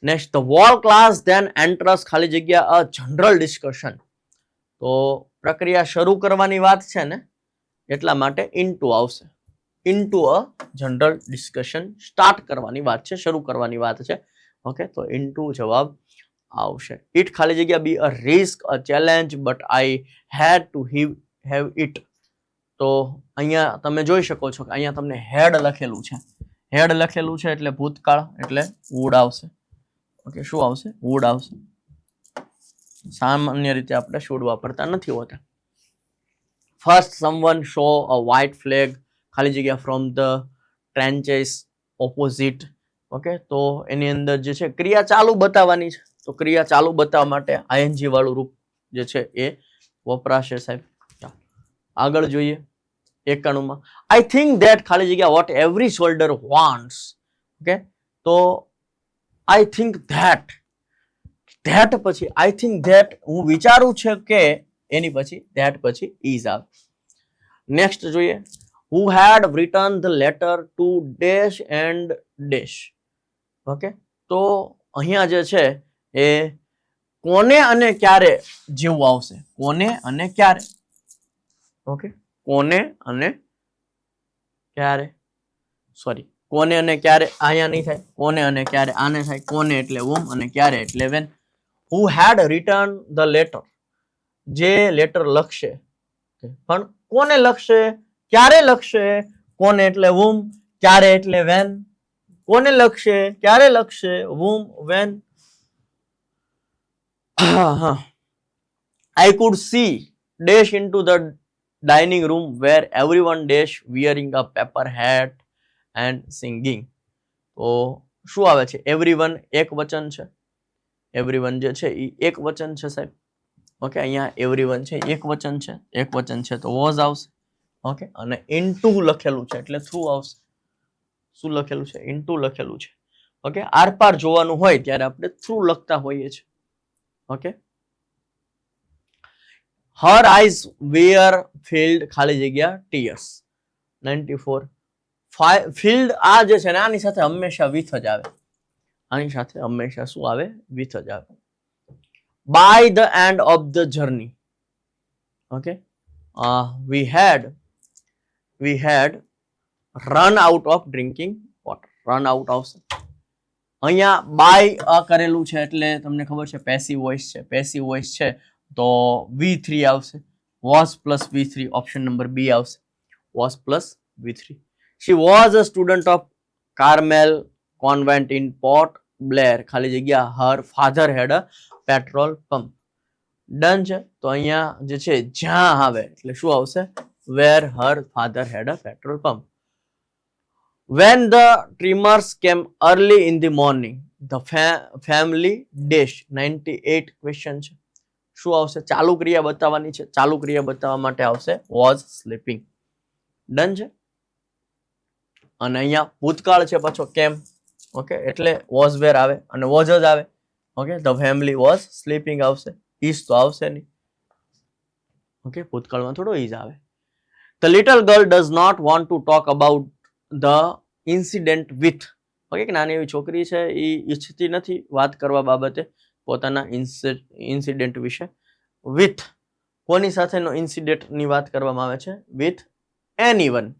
Next, the whole class then enters ખાલી જગ્યા અ જનરલ ડિસ્કશન. તો પ્રક્રિયા શરૂ કરવાની વાત છે ને એટલા માટે ઇનટુ આવશે. ઇનટુ અ જનરલ ડિસ્કશન સ્ટાર્ટ કરવાની વાત છે, શરૂ કરવાની વાત છે. ઓકે, તો ઇનટુ જવાબ આવશે. ઇટ ખાલી જગ્યા be a risk, a challenge, but I had to have it. તો અહીંયા તમે જોઈ શકો છો કે અહીંયા તમને હેડ લખેલું છે. હેડ લખેલું છે એટલે ભૂતકાળ એટલે વુડ આવશે. ઓકે, શું આવશે? વુડ આવશે. સામાન્ય રીતે આપણે શુડ વાપરતા નથી હોતા. First someone saw a white flag ખાલી જગ્યા ફ્રોમ ધ ટ્રેન્ચેસ ઓપોઝિટ. ઓકે, તો એની અંદર જે છે ક્રિયા ચાલુ બતાવવાની છે, તો ક્રિયા ચાલુ બતાવવા માટે આઈએનજી વાળું રૂપ જે છે એ વપરાશે સાહેબ. આગળ જોઈએ 91માં. આઈ થિંક ધેટ ખાલી જગ્યા what every soldier wants. Okay, તો આઈ થિંક ધેટ, ધેટ પછી આઈ થિંક ધેટ હું વિચારું છે કે, એની પછી ધેટ પછી ઇઝ આવે. નેક્સ્ટ જોઈએ, who had written the letter to dash and dash. Okay, તો અહીંયા જે છે એ કોને અને ક્યારે જેવું આવશે. કોને અને ક્યારે. ઓકે, કોને અને ક્યારે, સોરી, કોને અને ક્યારે અહીંયા નહીં થાય. કોને અને ક્યારે આને થાય. કોને એટલે whom અને ક્યારે એટલે when. who had written the letter, જે લેટર લખશે, પણ કોને લખશે, ક્યારે લખશે. કોને એટલે whom, ક્યારે એટલે when. કોને લખશે, ક્યારે લખશે, whom, when. I could see dash into the dining room where everyone dash wearing a paper hat and singing. તો શું આવે છે? everyone એક વચન છે. everyone જે છે એ એક વચન છે સાહેબ. ઓકે, અહીંયા એવરીવન છે, એક વચન છે તો વોઝ આવશે. ઓકે, અને ઇનટુ લખેલું છે એટલે થ્રુ આવશે. શું લખેલું છે? ઇનટુ લખેલું છે. ઓકે, આરપાર જોવાનું હોય ત્યારે આપણે થ્રુ લખતા હોઈએ છીએ. ઓકે, હર આઈઝ વેર ફિલ્ડ ખાલી જગ્યા ટીયર્સ. 94. ફિલ્ડ આ જે છે ને આની સાથે હંમેશા વિથ જ આવે. આની સાથે હંમેશા શું આવે? વિથ જ આવે. By the end of the journey. Okay, we had run out of drinking water. run out આવશે. અહીંયા બાય કરેલું છે એટલે તમને ખબર છે પેસિવ વોઇસ છે. પેસિવ વોઇસ છે તો V3 આવશે. was plus V3 option number B આવશે. was plus V3. She was a student of Carmel Convent in Port Blair. ખાલી જગ્યા her father had a petrol pump. Done છે. તો અહીંયા જે છે જ્યાં આવે એટલે શું આવશે? where her father had a petrol pump. When the trimmers came early in the morning, the family dash. 98 question છે. શું આવશે? ચાલુ ક્રિયા બતાવવાની છે. ચાલુ ક્રિયા બતાવવા માટે આવશે was sleeping. ડન છે. અને અહીંયા ભૂતકાળ છે પાછો કેમ. ઓકે, એટલે was where આવે અને was જ આવે. Okay, the family was sleeping આવશે. is તો આવશે નહીં. ઓકે, ભૂતકાળમાં થોડો is આવે. The little girl does not want to talk about the incident with. Okay, નાની એવી છોકરી છે એ ઈચ્છતી નથી વાત કરવા બાબતે પોતાના ઇન્સિડન્ટ વિશે. with કોની સાથેનો ઇન્સિડન્ટની વાત કરવામાં આવે છે? with anyone.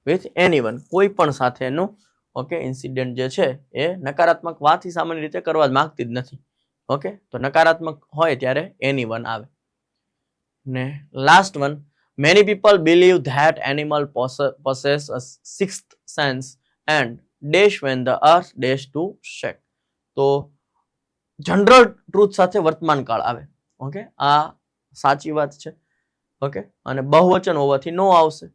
with anyone કોઈ પણ સાથેનું ઓકે ઇન્સિડન્ટ જે છે એ નકારાત્મક વાત સામાન્ય રીતે કરવા જ માંગતી જ નથી. ઓકે, તો નકારાત્મક હોય ત્યારે anyone આવે. ને last one, many people believe that animal possess a sixth sense and dash when the earth dash to shake. તો જનરલ ટ્રુથ સાથે વર્તમાન કાળ આવે. ઓકે, આ સાચી વાત છે. ઓકે, અને બહુવચન હોવાથી નો આવશે.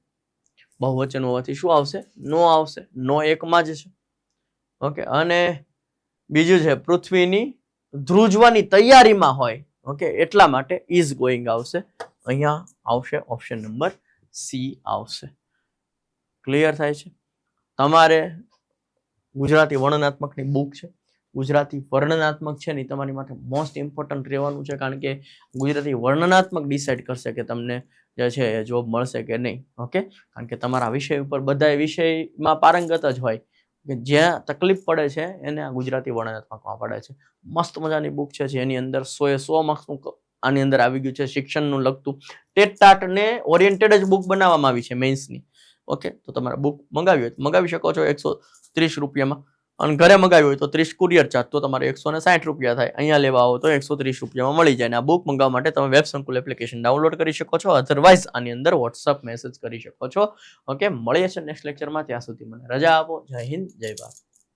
બહુવચન હોવાથી શું આવશે? નો આવશે. નો એકમાં જ છે. ઓકે, અને બીજું છે પૃથ્વીની ધ્રુજવાની તૈયારીમાં હોય. ઓકે, એટલા માટે ઇઝ ગોઈંગ આવશે. અહીંયા આવશે ઓપ્શન નંબર સી આવશે. ક્લિયર થાય છે? તમારે ગુજરાતી વર્ણનાત્મકની બુક છે. ગુજરાતી વર્ણનાત્મક છે ને તમારી માટે મોસ્ટ ઇમ્પોર્ટન્ટ રહેવાનું છે, કારણ કે ગુજરાતી વર્ણનાત્મક ડિસાઇડ કરશે કે તમને જે છે જોબ મળશે કે નહીં. ઓકે, કારણ કે તમારા વિષય ઉપર બધા વિષયમાં પારંગત જ હોય કે જ્યાં તકલીફ પડે છે એને આ ગુજરાતી વર્ણનાત્મકમાં પડે છે. મસ્ત મજાની બુક છે જેની અંદર 100 માર્ક્સનું આની અંદર આવી ગયું છે શિક્ષણનું લગતું. ટેટ ટાટ ને ઓરિએન્ટેડ જ બુક બનાવવામાં આવી છે મેઇન્સની. ઓકે, તો તમારે બુક મંગાવી હોય તો મંગાવી શકો છો 130 રૂપિયામાં, અને ઘરે મંગાવી હોય તો 30 કુરિયર ચાર્જ તો તમારે 160 રૂપિયા થાય. અહીંયા લેવા આવો તો 130 રૂપિયામાં મળી જાય. અને આ બુક મંગાવવા માટે તમે વેબ સંકુલ એપ્લિકેશન ડાઉનલોડ કરી શકો છો. અધરવાઇઝ આની અંદર વોટ્સઅપ મેસેજ કરી શકો છો. ઓકે, મળીએ છીએ નેક્સ્ટ લેક્ચરમાં. ત્યાં સુધી મને રજા આપો. જય હિન્દ, જય ભારત.